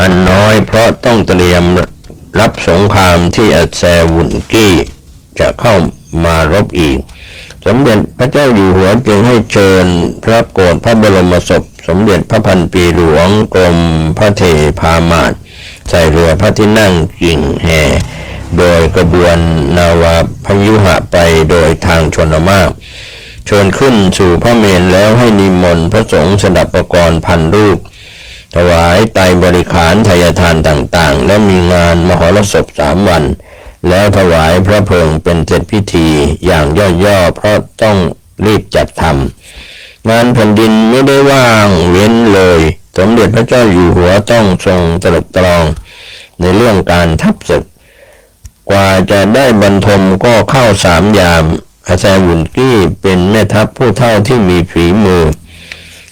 อันน้อยเพราะต้องเตรียมรับสงครามที่แซวุนกี้จะเข้ามารบอีกสมเด็จพระเจ้าอยู่หัวจึงให้เชิญพระโกรธพระบรมศพสมเด็จพระพันปีหลวงกรมพระเทพามาศใส่เรือพระที่นั่งกิ่งแห่โดยกระบวนนาวาพยุหะไปโดยทางชนมากเชิญขึ้นสู่พระเมรุแล้วให้นิมนต์พระสงฆ์สดับประกรณ์1,000 รูปถวายไตรบริขารทายทานต่างๆและมีงานมหรสพ3 วันแล้วถวายพระเพลิงเป็นเสร็จพิธีอย่างย่อๆเพราะต้องรีบจัดทำงานแผ่นดินไม่ได้ว่างเว้นเลยสมเด็จพระเจ้าอยู่หัวต้องทรงตรึกตรองในเรื่องการทัพศึกกว่าจะได้บรรทมก็เข้า3 ยามแซวุนกี้เป็นแม่ทัพผู้เฒ่าที่มีฝีมือ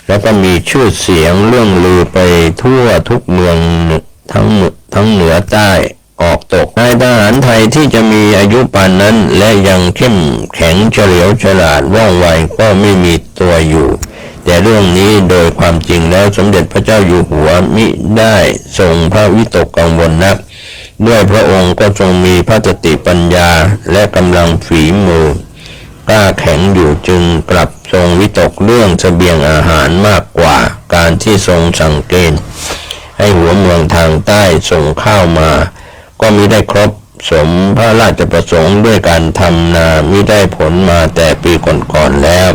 แล้วก็มีชื่อเสียงเรื่องลือไปทั่วทุกเมืองทั้งเหนือใต้ออกตกนายทหารไทยที่จะมีอายุปานนั้นและยังเข้มแข็งเฉลียวฉลาดว่องไวก็ไม่มีตัวอยู่แต่เรื่องนี้โดยความจริงแล้วสมเด็จพระเจ้าอยู่หัวมิได้ทรงพระวิตกกังวลนักด้วยพระองค์ก็ทรงมีพระสติปัญญาและกำลังฝีมือกล้าแข็งอยู่จึงกลับทรงวิตกเรื่องเสบียงอาหารมากกว่าการที่ทรงสั่งเกณฑ์ให้หัวเมืองทางใต้ส่งข้าวมาก็มิได้ครบสมพระราชประสงค์ด้วยการทำนามิได้ผลมาแต่ปีก่อนๆแล้ว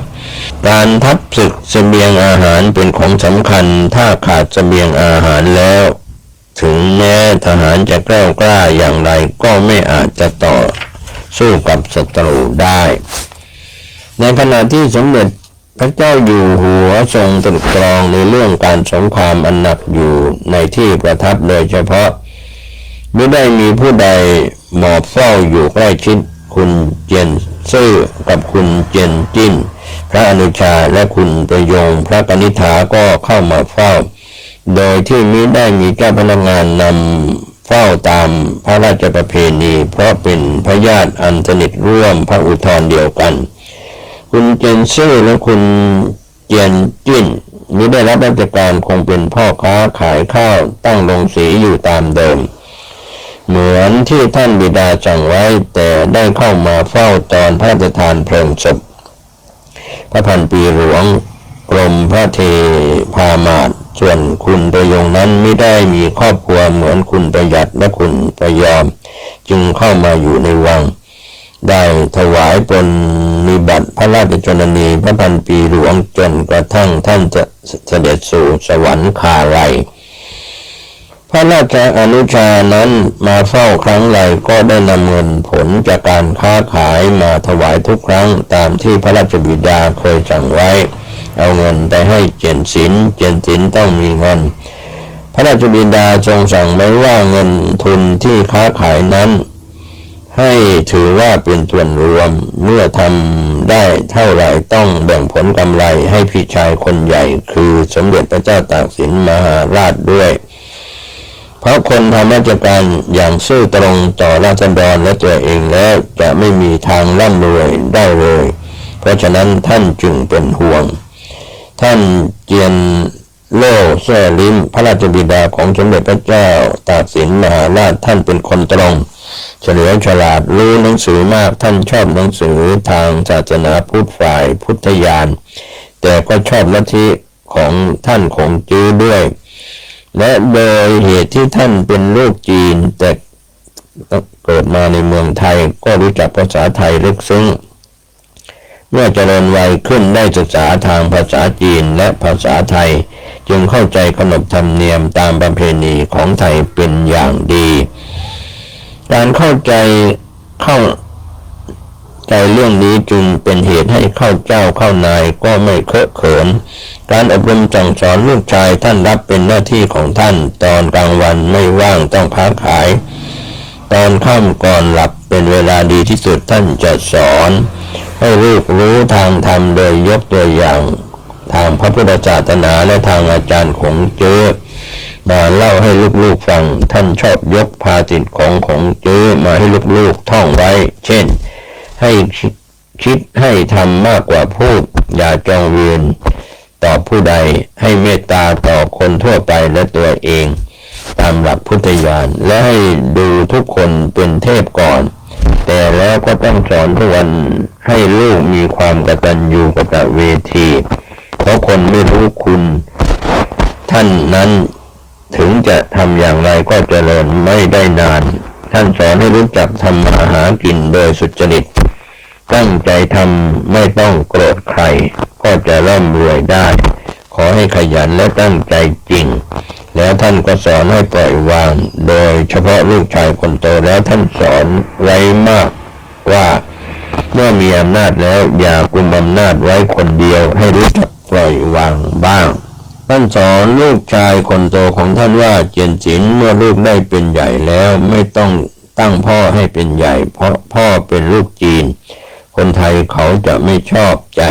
การทัพศึกเสบียงอาหารเป็นของสำคัญถ้าขาดเสบียงอาหารแล้วถึงแม้ทหารจะแกล้วกล้าอย่างไรก็ไม่อาจจะต่อสู้กับศัตรูได้ในขณะที่สมเด็จพระเจ้าอยู่หัวทรงตรึกตรองในเรื่องการสงครามอันหนักอยู่ในที่ประทับโดยเฉพาะไม่ได้มีผู้ใดหมอบเฝ้าอยู่ใกล้ชิดคุณเจียนซื่อกับคุณเจียนจิ้นพระอนุชาและคุณประยงพระกนิษฐาก็เข้ามาเฝ้าโดยที่มิได้มีเจ้าพนักงานนำเฝ้าตามพระราชประเพณีเพราะเป็นพญาติอันสนิทร่วมพระอุทธรเดียวกันคุณเจียนซื่อและคุณเจียนจิ้นมิได้รับราชการคงเป็นพ่อค้าขายข้าวตั้งโรงสีอยู่ตามเดิม เหมือนที่ท่านบิดาสั่งไว้แต่ได้เข้ามาเฝ้าตอนพระราชทานเพลิงศพพระพันปีหลวงกรมพระเทพามาศส่วนคุณประยงนั้นไม่ได้มีครอบครัวเหมือนคุณประหยัดและคุณประยอมจึงเข้ามาอยู่ในวังได้ถวายปรนนิบัติพระราชชนนีพระพันปีหลวงจนกระทั่งท่านจะเสด็จสู่สวรรคาลัยพระราชอนุชานั้นมาเฝ้าครั้งใดก็ได้นำเงินผลจากการค้าขายมาถวายทุกครั้งตามที่พระราชบิดาเคยสั่งไว้เอาเงินไปให้เจนศิลต้องมีเงินพระราชบิดาทรงสั่งไว้ว่าเงินทุนที่ค้าขายนั้นให้ถือว่าเป็นส่วนรวมเมื่อทำได้เท่าไหร่ต้องแบ่งผลกำไรให้พี่ชายคนใหญ่คือสมเด็จพระเจ้าตากสินมหาราชด้วยเพราะคนทำราชการอย่างซื่อตรงต่อราษฎรและตัวเองแล้วจะไม่มีทางร่ำรวยได้เลยเพราะฉะนั้นท่านจึงเป็นห่วงท่านเจียนโล่แซ่ลิ้มพระราชบิดาของสมเด็จพระเจ้าตากสินมหาราชท่านเป็นคนตรงเฉลียวฉลาดรู้หนังสือมากท่านชอบหนังสือทางศาสนาพุทธฝ่ายพุทธญาณแต่ก็ชอบลัทธิของท่านคงจื้อด้วยและโดยเหตุที่ท่านเป็นลูกจีนแต่เกิดมาในเมืองไทยก็รู้จักภาษาไทยลึกซึ้งเมื่อเจริญวัยขึ้นได้ศึกษาทางภาษาจีนและภาษาไทยจึงเข้าใจขนบธรรมเนียมตามประเพณีของไทยเป็นอย่างดีการเข้าใจเรื่องนี้จึงเป็นเหตุให้เข้าเจ้าเข้านายก็ไม่เคอะเขินการอบรมสั่งสอนลูกชายท่านรับเป็นหน้าที่ของท่านตอนกลางวันไม่ว่างต้องค้าขายตอนค่ำก่อนหลับเป็นเวลาดีที่สุดท่านจะสอนให้ลูกรู้ทางธรรมโดยยกตัวอย่างทางพระพุทธศาสนาและทางอาจารย์ขงเจ้อมาเล่าให้ลูกๆฟังท่านชอบยกภาษิตของขงเจ้อมาให้ลูกๆท่องไว้เช่นให้คิดให้ทำมากกว่าพูดอย่าจองเวรต่อผู้ใดให้เมตตาต่อคนทั่วไปและตัวเองตามหลักพุทธญาณและให้ดูทุกคนเป็นเทพก่อนแต่แล้วก็ต้องสอนทุกวันให้ลูกมีความกตัญญูกตเวทีเพราะคนไม่รู้คุณท่านนั้นถึงจะทำอย่างไรก็เจริญไม่ได้นานท่านสอนให้รู้จักทำมาหากินโดยสุจริตตั้งใจทำไม่ต้องโกรธใครก็จะร่ำรวยได้ขอให้ขยันและตั้งใจจริงแล้วท่านก็สอนให้ปล่อยวางโดยเฉพาะลูกชายคนโตแล้วท่านสอนไว้มากว่าเมื่อมีอำนาจแล้วอย่ากุมอำนาจไว้คนเดียวให้รู้จักปล่อยวางบ้างท่านสอนลูกชายคนโตของท่านว่าเจียนจินเมื่อลูกได้เป็นใหญ่แล้วไม่ต้องตั้งพ่อให้เป็นใหญ่เพราะพ่อเป็นลูกจีนคนไทยเขาจะไม่ชอบใจ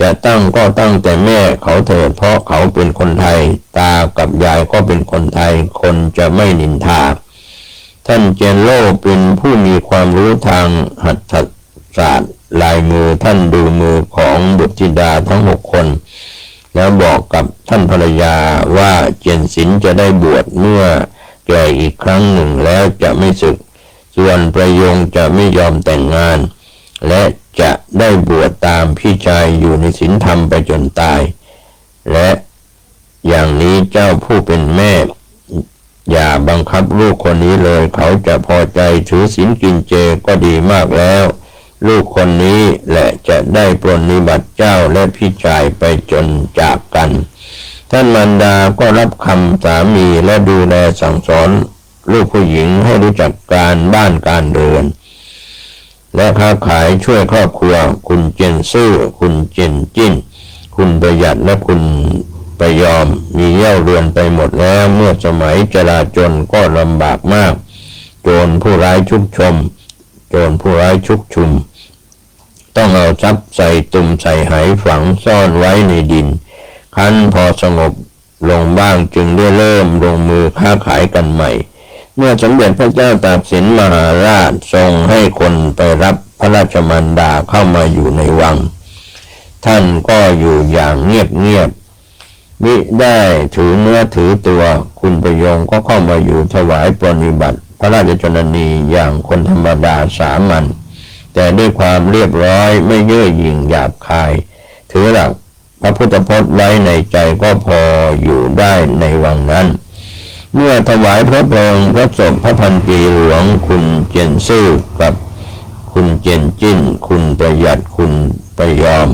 จะตั้งก็ตั้งแต่แม่เขาเถิดเพราะเขาเป็นคนไทยตากับยายก็เป็นคนไทยคนจะไม่นินทาท่านเจนโลเป็นผู้มีความรู้ทางหัตถศาสตร์ลายมือท่านดูมือของบุตรธิดาทั้ง6 คนแล้วบอกกับท่านภรรยาว่าเจียนศิลจะได้บวชเมื่อแก่อีกครั้งหนึ่งแล้วจะไม่สึกส่วนประยงจะไม่ยอมแต่งงานและจะได้บวชตามพี่ชายอยู่ในศีลธรรมไปจนตายและอย่างนี้เจ้าผู้เป็นแม่อย่าบังคับลูกคนนี้เลยเขาจะพอใจถือศีลกินเจก็ดีมากแล้วลูกคนนี้แหละจะได้ปรนนิบัติเจ้าและพี่ชายไปจนจากกันท่านมารดาก็รับคำสามีและดูแลสั่งสอนลูกผู้หญิงให้รู้จักการบ้านการเรือนและค้าขายช่วยครอบครัวคุณเจนซื่อคุณเจนจิ้นคุณประหยัดและคุณประยอมมีเย่าเรือนไปหมดแล้วเมื่อสมัยจลาจลก็ลำบากมากโจรผู้ร้ายชุกชุมต้องเอาทรัพย์ใส่ตุ่มใส่ไหฝังซ่อนไว้ในดินคันพอสงบลงบ้างจึงได้เริ่มลงมือค้าขายกันใหม่เมื่อสมเด็จพระเจ้าตากสินมหาราชทรงให้คนไปรับพระราชมารดาเข้ามาอยู่ในวังท่านก็อยู่อย่างเงียบมิได้ถือเนื้อถือตัวคุณประยงก็เข้ามาอยู่ถวายปรนนิบัติ พระราชชนนีอย่างคนธรรมดาสามัญแต่ด้วยความเรียบร้อยไม่เย่อหยิ่งหยาบคายถือหลักพระพุทธพจน์ไว้ในใจก็พออยู่ได้ในวังนั้นเมื่อถวายพระเพลิงพระศพพระพันปีหลวงคุณเจียนซื่อกับคุณเจียนจิ้นคุณประหยัดคุณประยอม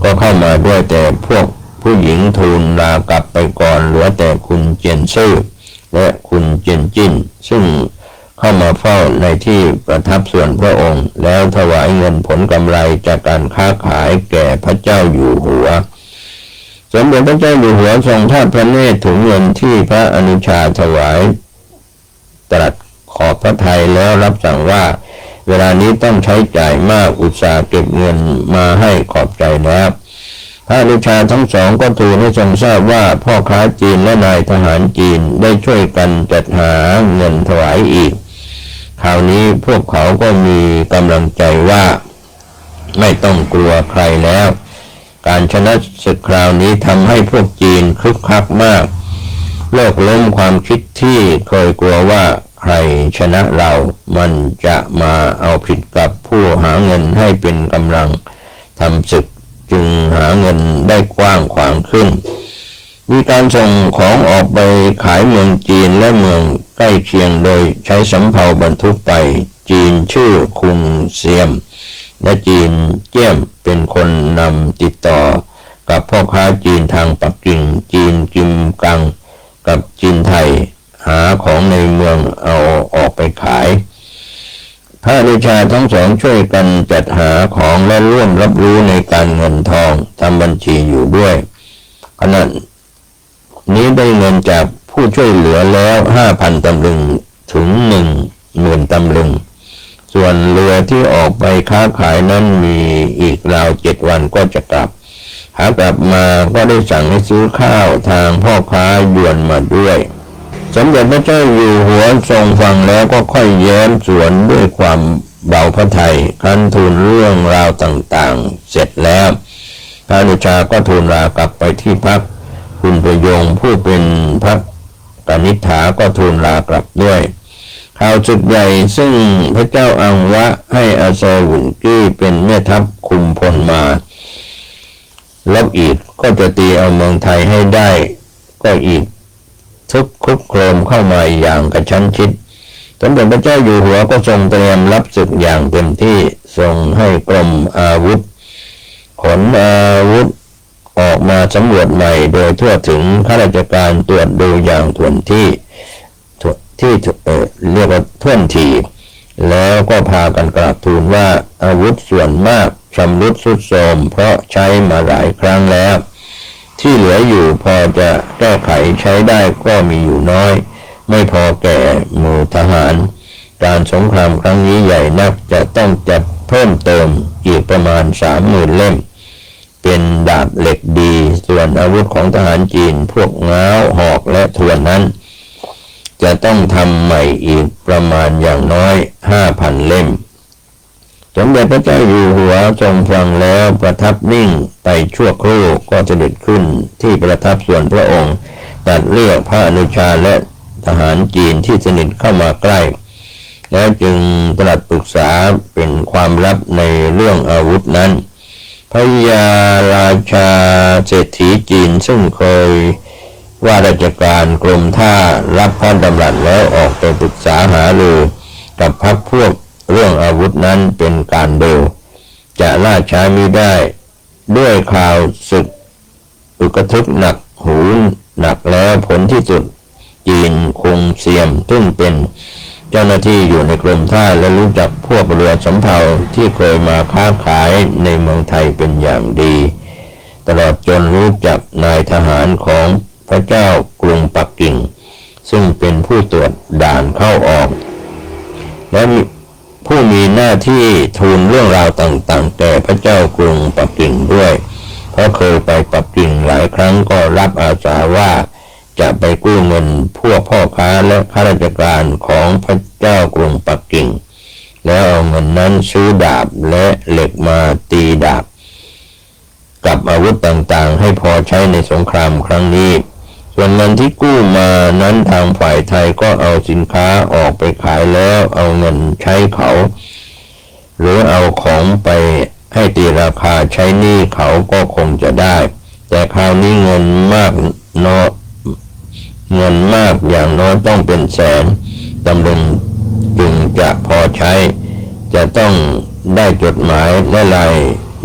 ก็เข้ามาด้วยแต่พวกผู้หญิงทูลลากลับไปก่อนเหลือแต่คุณเจียนซื่อและคุณเจียนจิ้นซึ่งเข้ามาเฝ้าในที่ประทับส่วนพระองค์แล้วถวายเงินผลกำไรจากการค้าขายแก่พระเจ้าอยู่หัวสมเด็จพระเจ้าอยู่หัวทรงทอดพระเนตรถึงเงินที่พระอนุชาถวายตรัสขอบพระทัยแล้วรับสั่งว่าเวลานี้ต้องใช้จ่ายมากอุตส่าห์เก็บเงินมาให้ขอบใจแล้วพระอนุชาทั้งสองก็ทูลให้ทรงทราบว่าพ่อค้าจีนและนายทหารจีนได้ช่วยกันจัดหาเงินถวายอีกคราวนี้พวกเขาก็มีกำลังใจว่าไม่ต้องกลัวใครแล้วการชนะศึกคราวนี้ทำให้พวกจีนคึกคักมากโลกล้มความคิดที่เคยกลัวว่าใครชนะเรามันจะมาเอาผิดกับผู้หาเงินให้เป็นกำลังทำศึกจึงหาเงินได้กว้างขวางขึ้นมีการส่งของออกไปขายเมืองจีนและเมืองใกล้เคียงโดยใช้สำเภาบรรทุกไปจีนชื่อคุงเซียมและจีนเจี้ยมเป็นคนนำติดต่อกับพ่อค้าจีนทางปักกิ่งจีนกิมกังกับจีนไทยหาของในเมืองเอาออกไปขายพระอนุชาทั้งสองช่วยกันจัดหาของและร่วมรับรู้ในการเงินทองทำบัญชีอยู่ด้วยขณะนี้ได้เงินจากผู้ช่วยเหลือแล้ว 5,000 ตำลึงถึง 10,000 ตำลึงส่วนเรือที่ออกไปค้าขายนั้นมีอีกราว7 วันก็จะกลับหากลับมาก็ได้สั่งให้ซื้อข้าวทางพ่อค้ายวนมาด้วยสมเด็จพระเจ้าอยู่หัวทรงฟังแล้วก็ค่อยแย้มสวนด้วยความเบาพระทัยครั้นทูลเรื่องราวต่างๆเสร็จแล้วพระอนุชาก็ทูลลากลับไปที่พักคุณประยงผู้เป็นพระกนิษฐาก็ทูลลากลับด้วยข่าวศึกใหญ่ซึ่งพระเจ้าอังวะให้อาซอวุ่นกี้เป็นแม่ทัพคุมพลมาลบอีกก็จะตีเอาเมืองไทยให้ได้ก็อีกทุกคุกโครมเข้ามาอย่างกระชั้นชิดสมเด็จพระเจ้าอยู่หัวก็ทรงเตรียมรับศึกอย่างเต็มที่ทรงให้กรมอาวุธขนอาวุธออกมาสำรวจใหม่โดยทั่วถึงข้าราชการตรวจดูอย่างท่วนที่เรียกว่าท่วนทีแล้วก็พากันกราบทูลว่าอาวุธส่วนมากชำรุดทรุดโทรมเพราะใช้มาหลายครั้งแล้วที่เหลืออยู่พอจะแก้ไขใช้ได้ก็มีอยู่น้อยไม่พอแก่หมู่ทหารการสงครามครั้งนี้ใหญ่นักจะต้องจัดเพิ่มเติมอีกประมาณ 30,000 เล่มเป็นดาบเหล็กดีส่วนอาวุธของทหารจีนพวกง้าวหอกและทวนนั้นจะต้องทำใหม่อีกประมาณอย่างน้อย 5,000 เล่มสมเด็จพระเจ้าอยู่หัวทรงฟังแล้วประทับนิ่งไปชั่วครู่ก็เสด็จขึ้นที่ประทับส่วนพระองค์ตรัสเรียกพระอนุชาและทหารจีนที่สนิทเข้ามาใกล้แล้วจึงตรัสปรึกษาเป็นความลับในเรื่องอาวุธนั้นพระยาราชาเศรษฐีจีนซึ่งเคยว่าราชการกรมท่ารับพระดำรัสแล้วออกไปปรึกษาหารือกับพรรคพวกเรื่องอาวุธนั้นเป็นการเร็วจะล่าช้ามิได้ด้วยข่าวศึกอึกทึกหนักหูหนักแล้วผลที่สุดจีนคงเสียมซึ่งเป็นเจ้าหน้าที่อยู่ในกรมท่าและรู้จักพวกเรือสำเภาที่เคยมาค้าขายในเมืองไทยเป็นอย่างดีตลอดจนรู้จักนายทหารของพระเจ้ากรุงปักกิ่งซึ่งเป็นผู้ตรวจด่านเข้าออกและผู้มีหน้าที่ทูลเรื่องราวต่างๆแก่พระเจ้ากรุงปักกิ่งด้วยเพราะเคยไปปักกิ่งหลายครั้งก็รับอาสาว่าจะไปกู้เงินพวกพ่อค้าและข้าราชการของพระเจ้ากรุงปักกิ่งแล้วเอาเงินนั้นซื้อดาบและเหล็กมาตีดาบกับอาวุธต่างๆให้พอใช้ในสงครามครั้งนี้ ส่วนเงินที่กู้มานั้นทางฝ่ายไทยก็เอาสินค้าออกไปขายแล้วเอาเงินใช้เขาหรือเอาของไปให้ตีราคาใช้หนี้เขาก็คงจะได้แต่คราวนี้เงินมากอย่างน้อยต้องเป็นแสนดำรงจึงจะพอใช้จะต้องได้จดหมายและลาย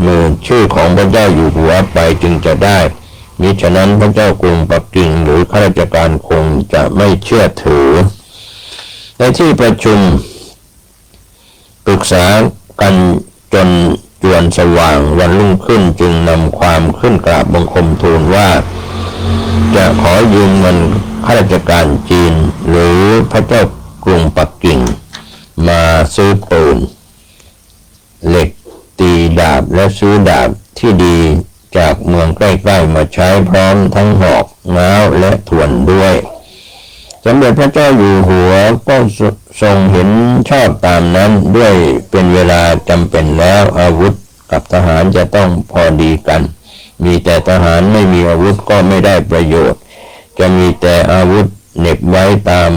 มือชื่อของพระเจ้าอยู่หัวไปจึงจะได้มิฉะนั้นพระเจ้ากรุงปักกิ่งหรือข้าราชการคงจะไม่เชื่อถือในที่ประชุมปรึกษากันจนจวนสว่างวันรุ่งขึ้นจึงนำความขึ้นกราบบังคมทูลว่าจะขอยืมเงินข้าราชการจีนหรือพระเจ้ากรุงปักกิ่งมาซื้อปืนเหล็กตีดาบและซื้อดาบที่ดีจากเมืองใกล้ๆมาใช้พร้อมทั้งหอกง้าวและถวนด้วยสมเด็จพระเจ้าอยู่หัวก็ทรงเห็นชอบตามนั้นด้วยเป็นเวลาจำเป็นแล้วอาวุธกับทหารจะต้องพอดีกันมีแต่ทหารไม่มีอาวุธก็ไม่ได้ประโยชน์จะมีแต่อาวุธเหน็บไว้ตาม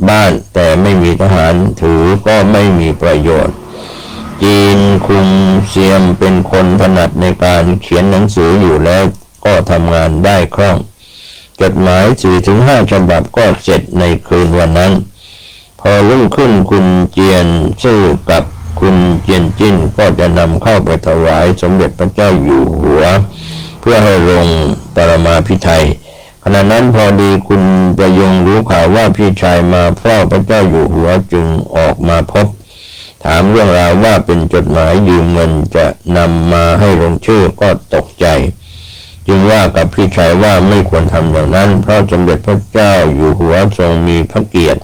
บ้านแต่ไม่มีทหารถือก็ไม่มีประโยชน์จีนคุงเซียมเป็นคนถนัดในการเขียนหนังสืออยู่แล้วก็ทำงานได้คล่องจดหมาย 4-5 ฉบับก็เสร็จในคืนวันนั้นพอรุ่งขึ้นคุณเจียนซื่อกับคุณเจียนจิ้นก็จะนำเข้าไปถวายสมเด็จพระเจ้าอยู่หัวเพื่อให้ลงปรมาภิไธยขณะนั้นพอดีคุณประยงรู้ข่าวว่าพี่ชายมาเฝ้าพระเจ้าอยู่หัวจึงออกมาพบถามเรื่องราวว่าเป็นจดหมายยืมเงินจะนำมาให้ลงชื่อก็ตกใจจึงว่ากับพี่ชายว่าไม่ควรทำอย่างนั้นเพราะสมเด็จพระเจ้าอยู่หัวทรงมีพระเกียรติ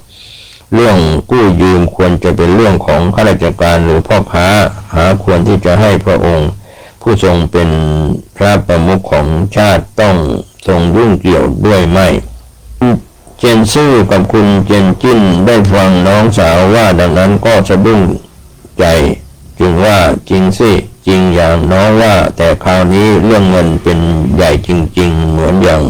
เรื่องกู้ยืมควรจะเป็นเรื่องของข้าราชการหรือพ่อค้าหาควรที่จะให้พระองค์ผู้ทรงเป็นพระประมุขของชาติต้องทรงยุ่งเกี่ยวด้วยไม่เจียนซื่อกับคุณเจียนจิ้นได้ฟังน้องสาวว่าดังนั้นก็สะดุ้งใจจึงว่าจริงสิจริงอย่างน้องว่าแต่คราวนี้เรื่องเงินเป็นใหญ่จริงๆเหมือนอย่าง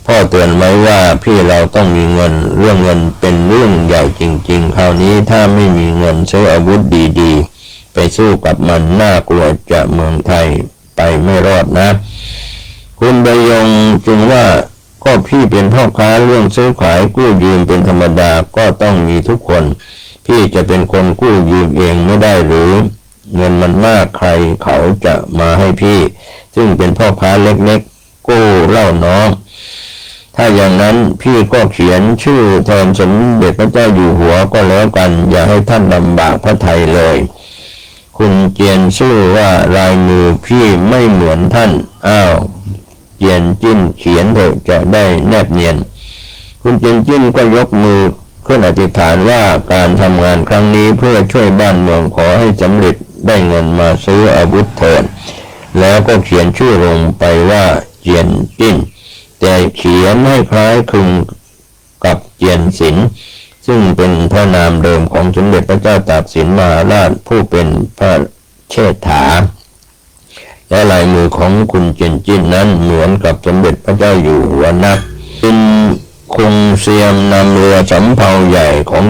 พ่อเตือนไว้ว่าพี่เราต้องมีเงินเรื่องเงินเป็นเรื่องใหญ่จริงๆคราวนี้ถ้าไม่มีเงินซื้ออาวุธดีๆไปสู้กับมันน่ากลัวจะเมืองไทยไปไม่รอดนะคุณใบยงจึงว่าก็พี่เป็นพ่อค้าเรื่องซื้อขายกู้ยืมเป็นธรรมดาก็ต้องมีทุกคนพี่จะเป็นคนกู้ยืมเองไม่ได้หรือเงินมันมากใครเขาจะมาให้พี่ซึ่งเป็นพ่อค้าเล็กๆกู้เล่าน้องถ้าอย่างนั้นพี่ก็เขียนชื่อแทนสมเด็จพระเจ้าอยู่หัวก็แล้วกันอย่าให้ท่านลำบากพระทัยเลยคุณเจียนชื่อว่าลายมือพี่ไม่เหมือนท่านอ้าวเจียนจิ้นเขียนเถอะจะได้แนบเนียนคุณเจียนจิ้นก็ยกมือขึ้นอธิษฐานว่าการทำงานครั้งนี้เพื่อช่วยบ้านเมืองขอให้สำเร็จได้เงินมาซื้ออาวุธเถิดแล้วก็เขียนชื่อลงไปว่าเจียนจิ้นแต่เขียนให้คล้ายคลึงกับเจียนสินซึ่งเป็นพระนามเดิมของสมเด็จพระเจ้าตากสินมหาราชผู้เป็นพระเชษฐาและลายมือของคุณเจียนจิ้นนั้นเหมือนกับสมเด็จพระเจ้าอยู่หัวนักเป็นคงเซียมนำเรือสำเภาใหญ่ของ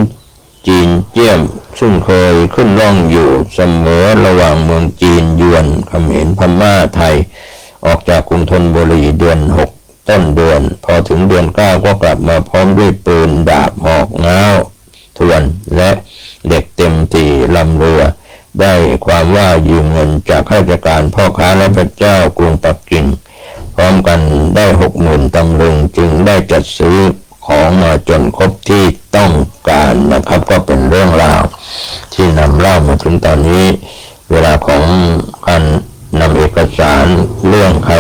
จีนเจี้ยมซึ่งเคยขึ้นร่องอยู่เสมอระหว่างเมืองจีนยวนเขมรพม่าไทยออกจากกรุงธนบุรีเดือน6ต้นเดือนพอถึงเดือน9ก็กลับมาพร้อมด้วยปืนดาบหอกง้าวทวนและเหล็กเต็มตีลำเรือได้ความว่ายืมเงินจากข้าราชการพ่อค้าและพระเจ้ากรุงปักกิ่งพร้อมกันได้ 60,000 ตำลึงจึงได้จัดซื้อของมาจนครบที่ต้องการนะครับก็เป็นเรื่องราวที่นำเล่ามาถึงตอนนี้เวลาของการนำเอกสารเรื่องใคร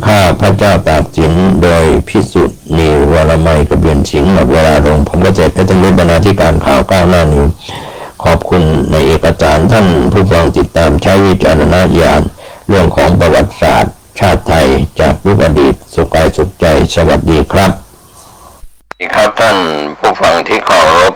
ฆ่าพระเจ้าตากสินโดยพิสุทธิ์นิวรมัยกระเบียนสิงห์หมดเวลาลงผมก็จะเป็นบรรณาธิการข่าวก้าวหน้านี้ขอบคุณในเอกสารท่านผู้ฟังติดตามใช้วิจารณญาณเรื่องของประวัติศาสตร์ชาติไทยจากยุคอดีตสุขกายสุขใจสวัสดีครับท่านผู้ฟังที่เคารพ